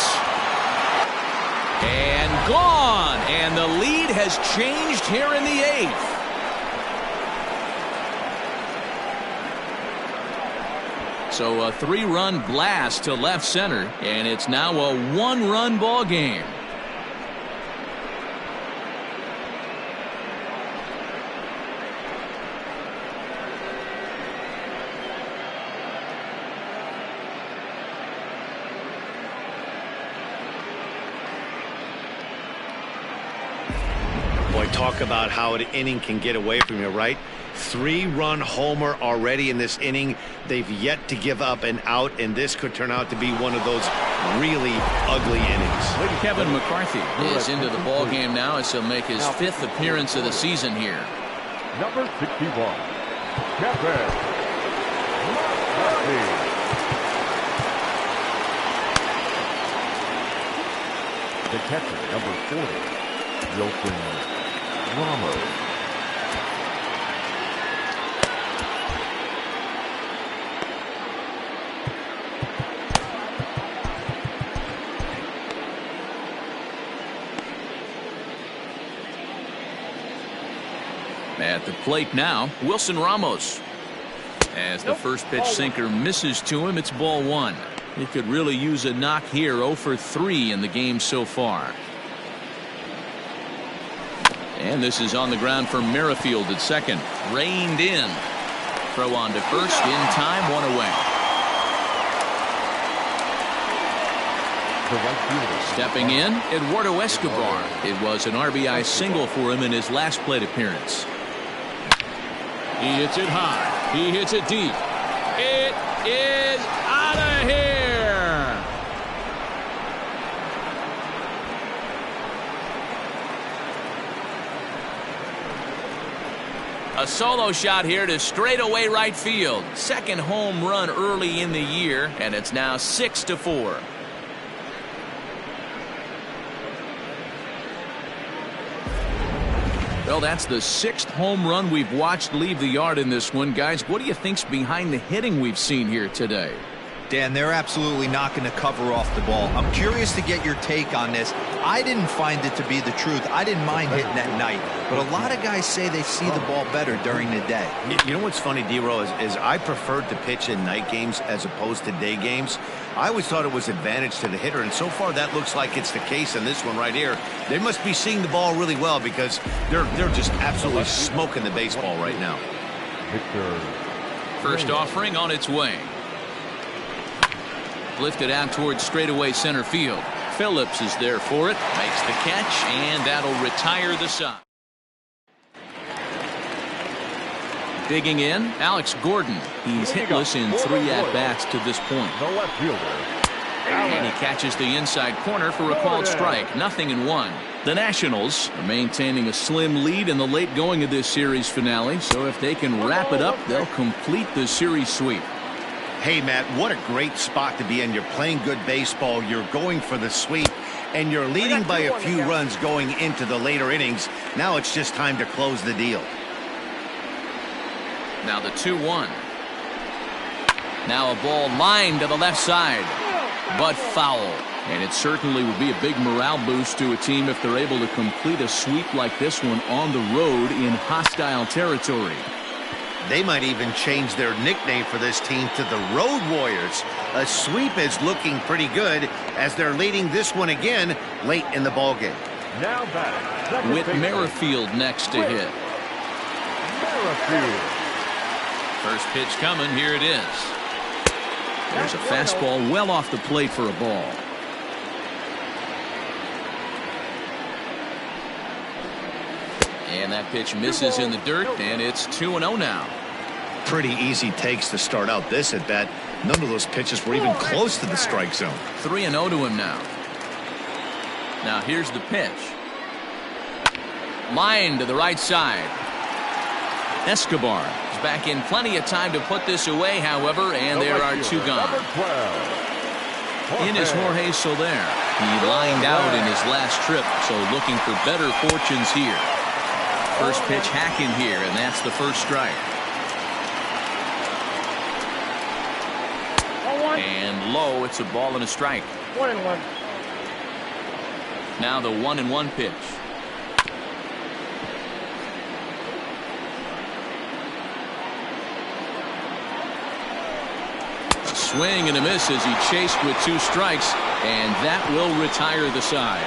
And gone. And the lead has changed here in the 8th. So a 3-run blast to left center, and it's now a 1-run ball game. Talk about how an inning can get away from you, right? 3-run homer already in this inning. They've yet to give up an out, and this could turn out to be one of those really ugly innings. Kevin McCarthy is into the ball game now as he'll make his 5th appearance of the season here. Number 61, Kevin McCarthy. The catcher, number 40, Wilson Ramos. At the plate now, Wilson Ramos. As the first pitch sinker misses to him, it's ball 1. He could really use a knock here. 0 for 3 in the game so far. And this is on the ground for Merrifield at second. Reined in. Throw on to first in time, 1 away. Stepping in, Eduardo Escobar. It was an RBI single for him in his last plate appearance. He hits it high. He hits it deep. It is out of here. A solo shot here to straightaway right field. Second home run early in the year, and it's now 6-4. Well, that's the 6th home run we've watched leave the yard in this one. Guys, what do you think's behind the hitting we've seen here today? Dan, they're absolutely not going to cover off the ball. I'm curious to get your take on this. I didn't find it to be the truth. I didn't mind hitting at night, but a lot of guys say they see the ball better during the day. You know what's funny, D-Row, is I preferred to pitch in night games as opposed to day games. I always thought it was advantage to the hitter, and so far that looks like it's the case in this one right here. They must be seeing the ball really well because they're just absolutely smoking the baseball right now. First offering on its way. Lifted out towards straightaway center field. Phillips is there for it. Makes the catch, and that'll retire the side. Digging in, Alex Gordon. He's hitless in 3 at-bats to this point. The left fielder. And he catches the inside corner for a called strike. 0-1. The Nationals are maintaining a slim lead in the late going of this series finale. So if they can wrap it up, they'll complete the series sweep. Hey, Matt, what a great spot to be in. You're playing good baseball. You're going for the sweep, and you're leading by a few runs going into the later innings. Now it's just time to close the deal. Now the 2-1. Now a ball lined to the left side, but foul. And it certainly would be a big morale boost to a team if they're able to complete a sweep like this one on the road in hostile territory. They might even change their nickname for this team to the Road Warriors. A sweep is looking pretty good as they're leading this one again late in the ballgame. Now back. With Merrifield next to hit. Merrifield. First pitch coming. Here it is. There's a fastball well off the plate for a ball. And that pitch misses in the dirt, and it's 2-0 now. Pretty easy takes to start out this at bat. None of those pitches were even close to the strike zone. 3-0 to him now. Now here's the pitch. Line to the right side. Escobar is back in plenty of time to put this away, however, and there are 2 gone. In is Jorge Soler. He lined out in his last trip, so looking for better fortunes here. First pitch hacking here, and that's the first strike. And low, it's a ball and a strike. 1-1. Now the 1-1 pitch. A swing and a miss as he chased with 2 strikes, and that will retire the side.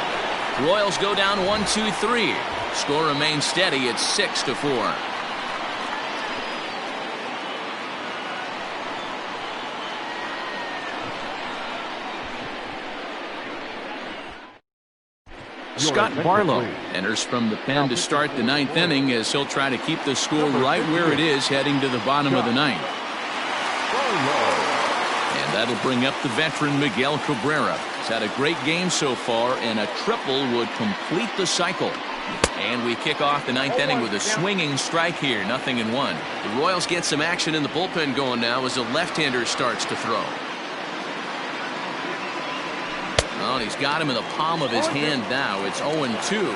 Royals go down 1-2-3. Score remains steady at 6-4. Scott Barlow enters from the pen to start the ninth inning as he'll try to keep the score right where it is heading to the bottom of the ninth. And that'll bring up the veteran Miguel Cabrera. He's had a great game so far, and a triple would complete the cycle. And we kick off the ninth inning with a swinging strike here, 0-1. The Royals get some action in the bullpen going now as the left-hander starts to throw. Oh, he's got him in the palm of his hand now. It's 0-2.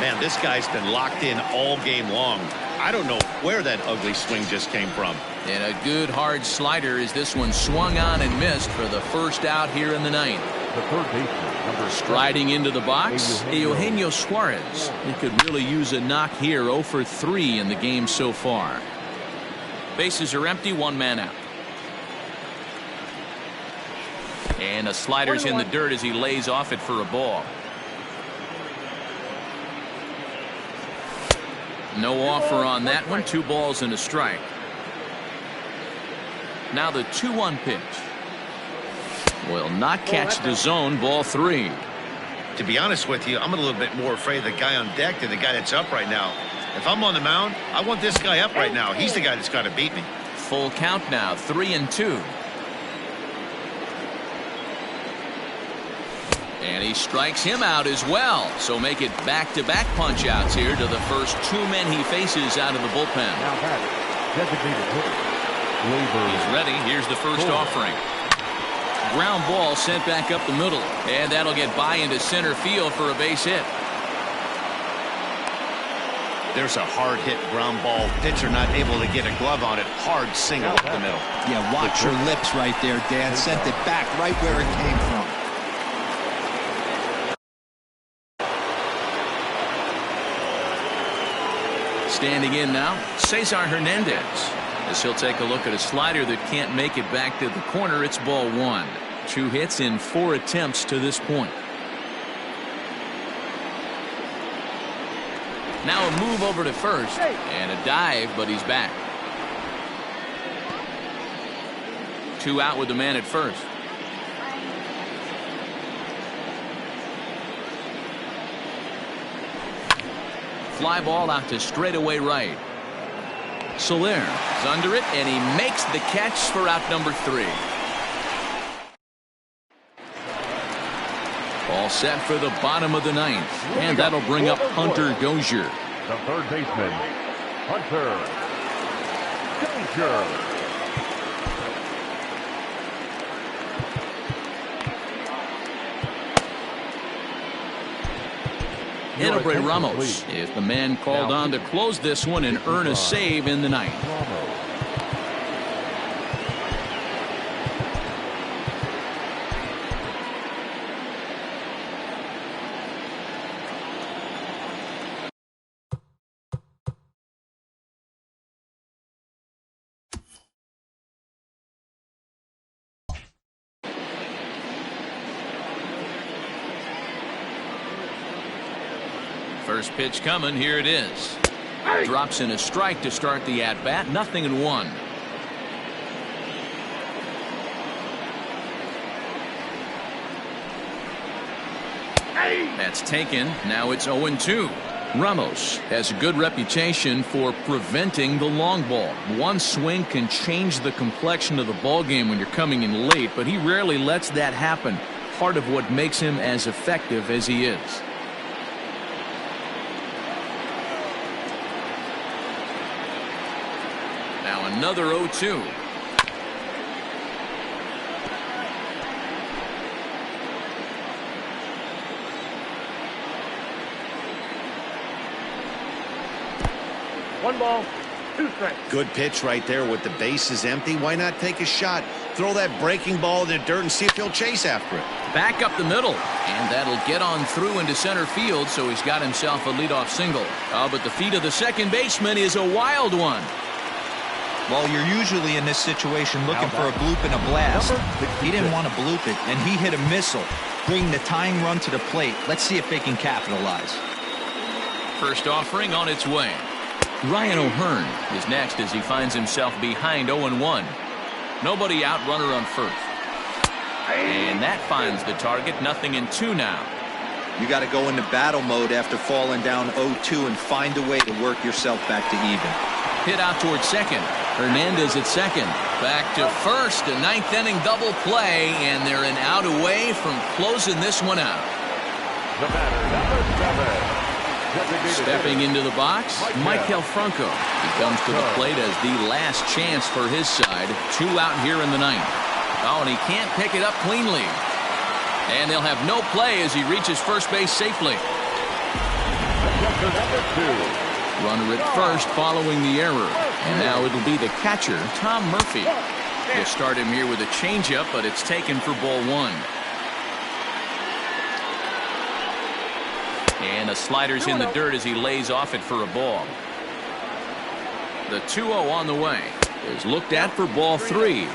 Man, this guy's been locked in all game long. I don't know where that ugly swing just came from. And a good hard slider as this one swung on and missed for the first out here in the ninth. The third baseman, number Striding into the box, Eugenio Suarez. He could really use a knock here. 0 for 3 in the game so far. Bases are empty, one man out. And a slider's in the dirt as he lays off it for a ball. No offer on that one. 2 balls and a strike. Now the 2-1 pitch. Will not catch the zone. Ball 3. To be honest with you, I'm a little bit more afraid of the guy on deck than the guy that's up right now. If I'm on the mound, I want this guy up right now. He's the guy that's got to beat me. Full count now, 3-2. And he strikes him out as well. So make it back-to-back punch-outs here to the first 2 men he faces out of the bullpen. Now batting, designated hitter. He's ready. Here's the first offering. Ground ball sent back up the middle. And that'll get by into center field for a base hit. There's a hard hit ground ball. Pitcher not able to get a glove on it. Hard single up the middle. Yeah, watch your lips right there, Dan. Sent it back right where it came from. Standing in now, Cesar Hernandez. As he'll take a look at a slider that can't make it back to the corner. It's ball 1. 2 hits in 4 attempts to this point. Now a move over to first and a dive, but he's back. 2 out with the man at first. Fly ball out to straightaway right. Soler is under it, and he makes the catch for out number 3. All set for the bottom of the ninth, and that'll bring up Hunter Dozier. The third baseman, Hunter Dozier. Enrique Ramos is the man called on to close this one and earn a save in the ninth. First pitch coming. Here it is. Drops in a strike to start the at-bat. 0-1. That's taken. Now it's 0-2. Ramos has a good reputation for preventing the long ball. One swing can change the complexion of the ball game when you're coming in late, but he rarely lets that happen. Part of what makes him as effective as he is. Now another 0-2. One ball, 2 strikes. Good pitch right there with the bases empty. Why not take a shot? Throw that breaking ball in the dirt and see if he'll chase after it. Back up the middle, and that'll get on through into center field, so he's got himself a leadoff single. But the feet of the second baseman is a wild one. Well, you're usually in this situation looking for a bloop and a blast. He didn't want to bloop it, and he hit a missile, bringing the tying run to the plate. Let's see if they can capitalize. First offering on its way. Ryan O'Hearn is next as he finds himself behind 0-1. Nobody out, runner on first. And that finds the target. 0-2 now. You got to go into battle mode after falling down 0-2 and find a way to work yourself back to even. Hit out towards second. Hernandez at second. Back to first. A ninth inning double play, and they're an out away from closing this one out. The batter, number 7. Stepping into the box, Michael Franco. He comes to the plate as the last chance for his side. 2 out here in the ninth. Oh, and he can't pick it up cleanly. And they'll have no play as he reaches first base safely. Number 2. Runner at first following the error. And now it'll be the catcher, Tom Murphy. We'll start him here with a changeup, but it's taken for ball 1. And the slider's in the dirt as he lays off it for a ball. The 2-0 on the way is looked at for ball 3.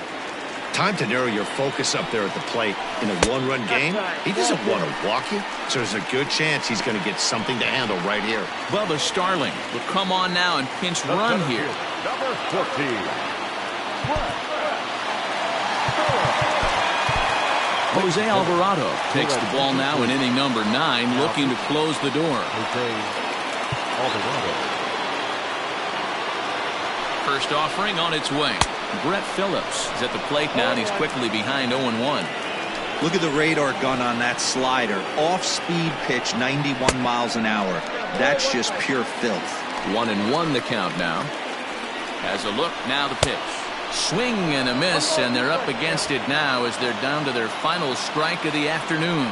Time to narrow your focus up there at the plate. In a one-run game, he doesn't want to walk you, so there's a good chance he's going to get something to handle right here. Bubba Starling will come on now and pinch run here. Number 14. Jose Alvarado takes the ball now in inning number 9, looking to close the door. First offering on its way. Brett Phillips is at the plate now, and he's quickly behind 0-1. Look at the radar gun on that slider. Off-speed pitch, 91 miles an hour. That's just pure filth. 1-1 the count now. Has a look, now the pitch. Swing and a miss, and they're up against it now as they're down to their final strike of the afternoon.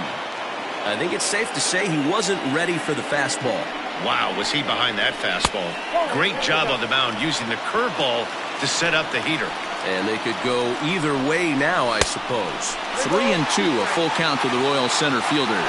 I think it's safe to say he wasn't ready for the fastball. Wow, was he behind that fastball. Great job on the mound using the curveball to set up the heater. And they could go either way now, I suppose. 3-2, a full count to the Royal center fielder.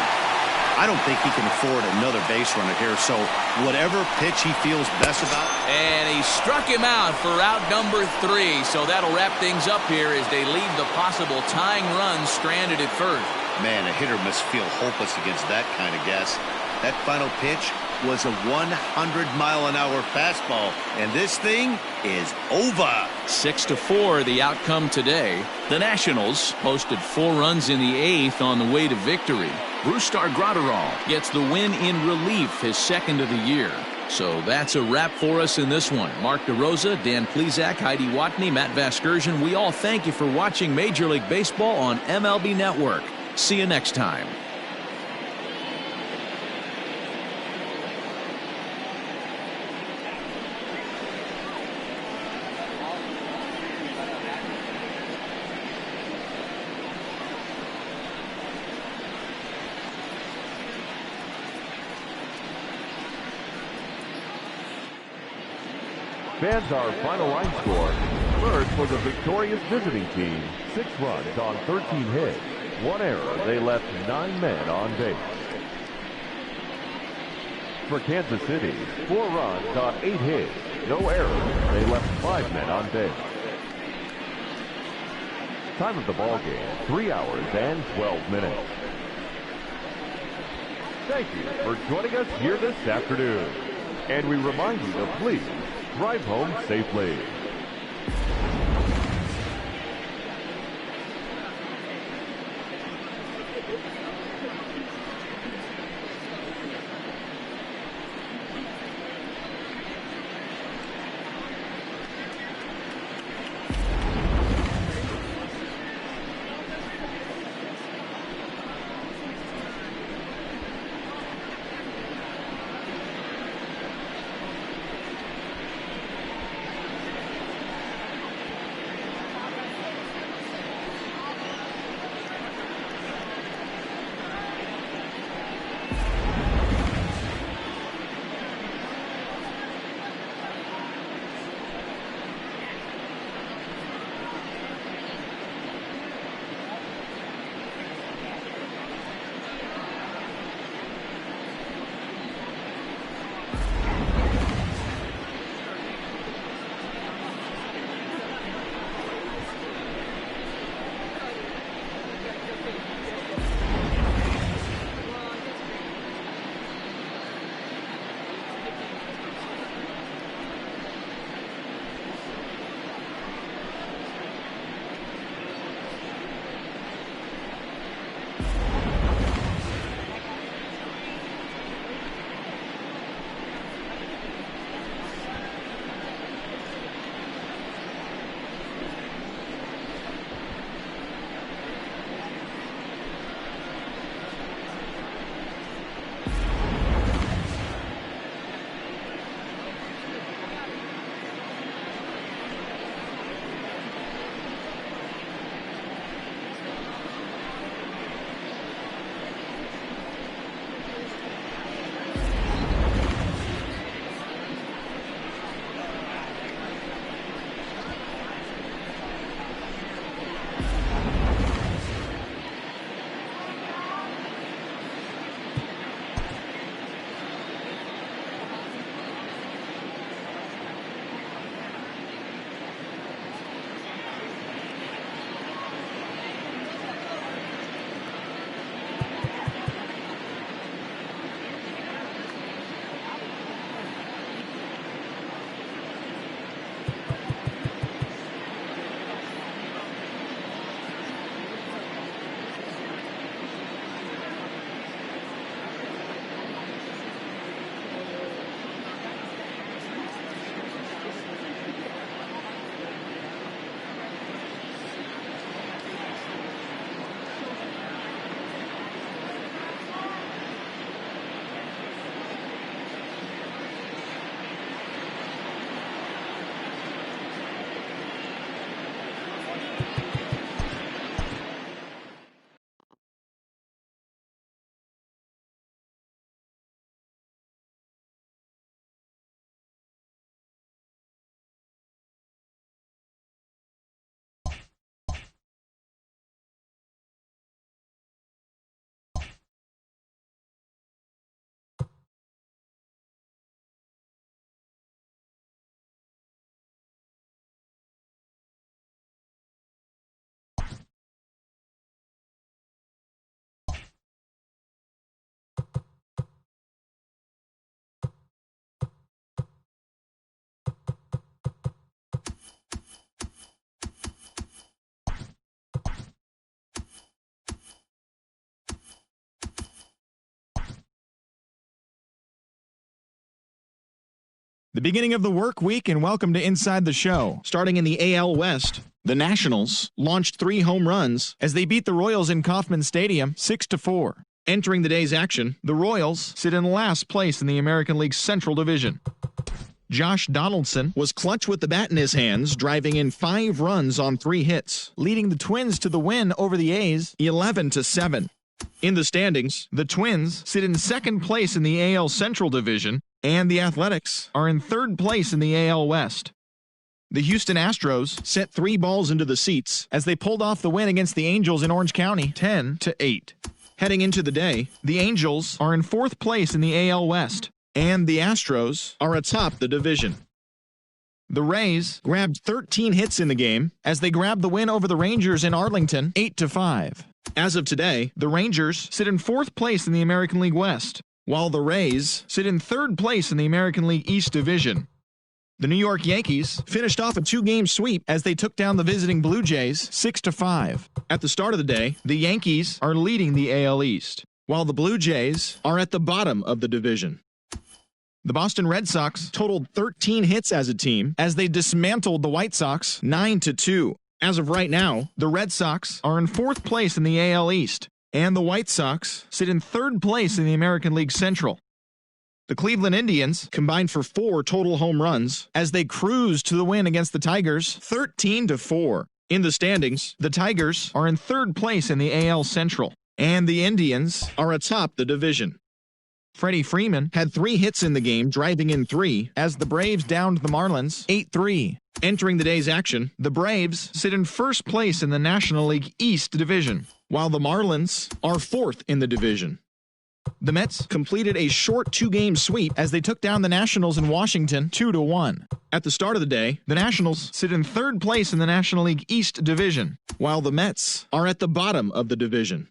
I don't think he can afford another base runner here, so whatever pitch he feels best about. And he struck him out for out number 3, so that'll wrap things up here as they leave the possible tying run stranded at first. Man, a hitter must feel hopeless against that kind of gas. That final pitch was a 100-mile-an-hour fastball, and this thing is over. 6-4 the outcome today. The Nationals posted 4 runs in the 8th on the way to victory. Brusdar Graterol gets the win in relief, his second of the year. So that's a wrap for us in this one. Mark DeRosa, Dan Plesac, Heidi Watney, Matt Vasgersian, we all thank you for watching Major League Baseball on MLB Network. See you next time. Fans, our final line score. First for the victorious visiting team, 6 runs on 13 hits. 1 error. They left 9 men on base. For Kansas City, 4 runs on 8 hits. No errors. They left 5 men on base. Time of the ball game, 3 hours and 12 minutes. Thank you for joining us here this afternoon. And we remind you to please drive home safely. The beginning of the work week, and welcome to Inside the Show. Starting in the AL West, the Nationals launched 3 home runs as they beat the Royals in Kauffman Stadium 6-4. Entering the day's action, the Royals sit in last place in the American League Central Division. Josh Donaldson was clutch with the bat in his hands, driving in 5 runs on 3 hits, leading the Twins to the win over the A's 11-7. In the standings, the Twins sit in second place in the AL Central Division, and the Athletics are in third place in the AL West. The Houston Astros sent 3 balls into the seats as they pulled off the win against the Angels in Orange County 10-8. Heading into the day, the Angels are in 4th place in the AL West, and the Astros are atop the division. The Rays grabbed 13 hits in the game as they grabbed the win over the Rangers in Arlington 8-5. As of today, the Rangers sit in 4th place in the American League West, while the Rays sit in 3rd place in the American League East Division. The New York Yankees finished off a 2-game sweep as they took down the visiting Blue Jays 6-5. At the start of the day, the Yankees are leading the AL East, while the Blue Jays are at the bottom of the division. The Boston Red Sox totaled 13 hits as a team as they dismantled the White Sox 9-2. As of right now, the Red Sox are in 4th place in the AL East, and the White Sox sit in 3rd place in the American League Central. The Cleveland Indians combined for 4 total home runs as they cruised to the win against the Tigers 13-4. In the standings, the Tigers are in 3rd place in the AL Central, and the Indians are atop the division. Freddie Freeman had 3 hits in the game, driving in 3, as the Braves downed the Marlins 8-3. Entering the day's action, the Braves sit in 1st place in the National League East Division, while the Marlins are 4th in the division. The Mets completed a short 2-game sweep as they took down the Nationals in Washington 2-1. At the start of the day, the Nationals sit in 3rd place in the National League East Division, while the Mets are at the bottom of the division.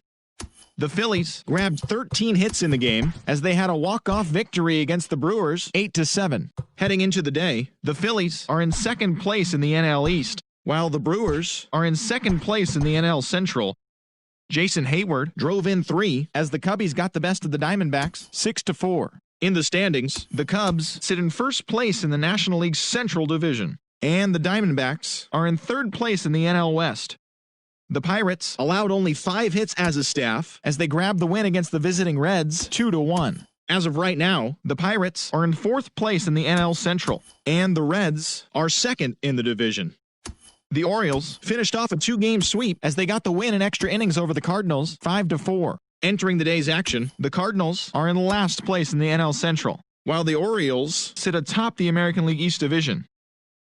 The Phillies grabbed 13 hits in the game as they had a walk-off victory against the Brewers 8-7. Heading into the day, the Phillies are in 2nd place in the NL East, while the Brewers are in 2nd place in the NL Central. Jason Hayward drove in 3 as the Cubbies got the best of the Diamondbacks 6-4. In the standings, the Cubs sit in 1st place in the National League Central Division, and the Diamondbacks are in 3rd place in the NL West. The Pirates allowed only 5 hits as a staff as they grabbed the win against the visiting Reds 2-1. As of right now, the Pirates are in 4th place in the NL Central, and the Reds are 2nd in the division. The Orioles finished off a 2-game sweep as they got the win in extra innings over the Cardinals 5-4. Entering the day's action, the Cardinals are in last place in the NL Central, while the Orioles sit atop the American League East Division.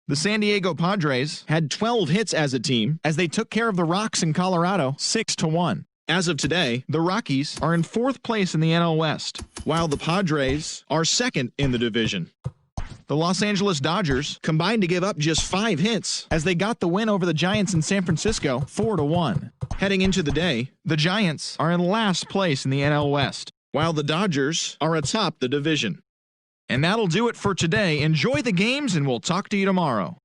The San Diego Padres had 12 hits as a team as they took care of the Rocks in Colorado 6-1. As of today, the Rockies are in 4th place in the NL West, while the Padres are 2nd in the division. The Los Angeles Dodgers combined to give up just 5 hits as they got the win over the Giants in San Francisco 4-1. Heading into the day, the Giants are in last place in the NL West, while the Dodgers are atop the division. And that'll do it for today. Enjoy the games, and we'll talk to you tomorrow.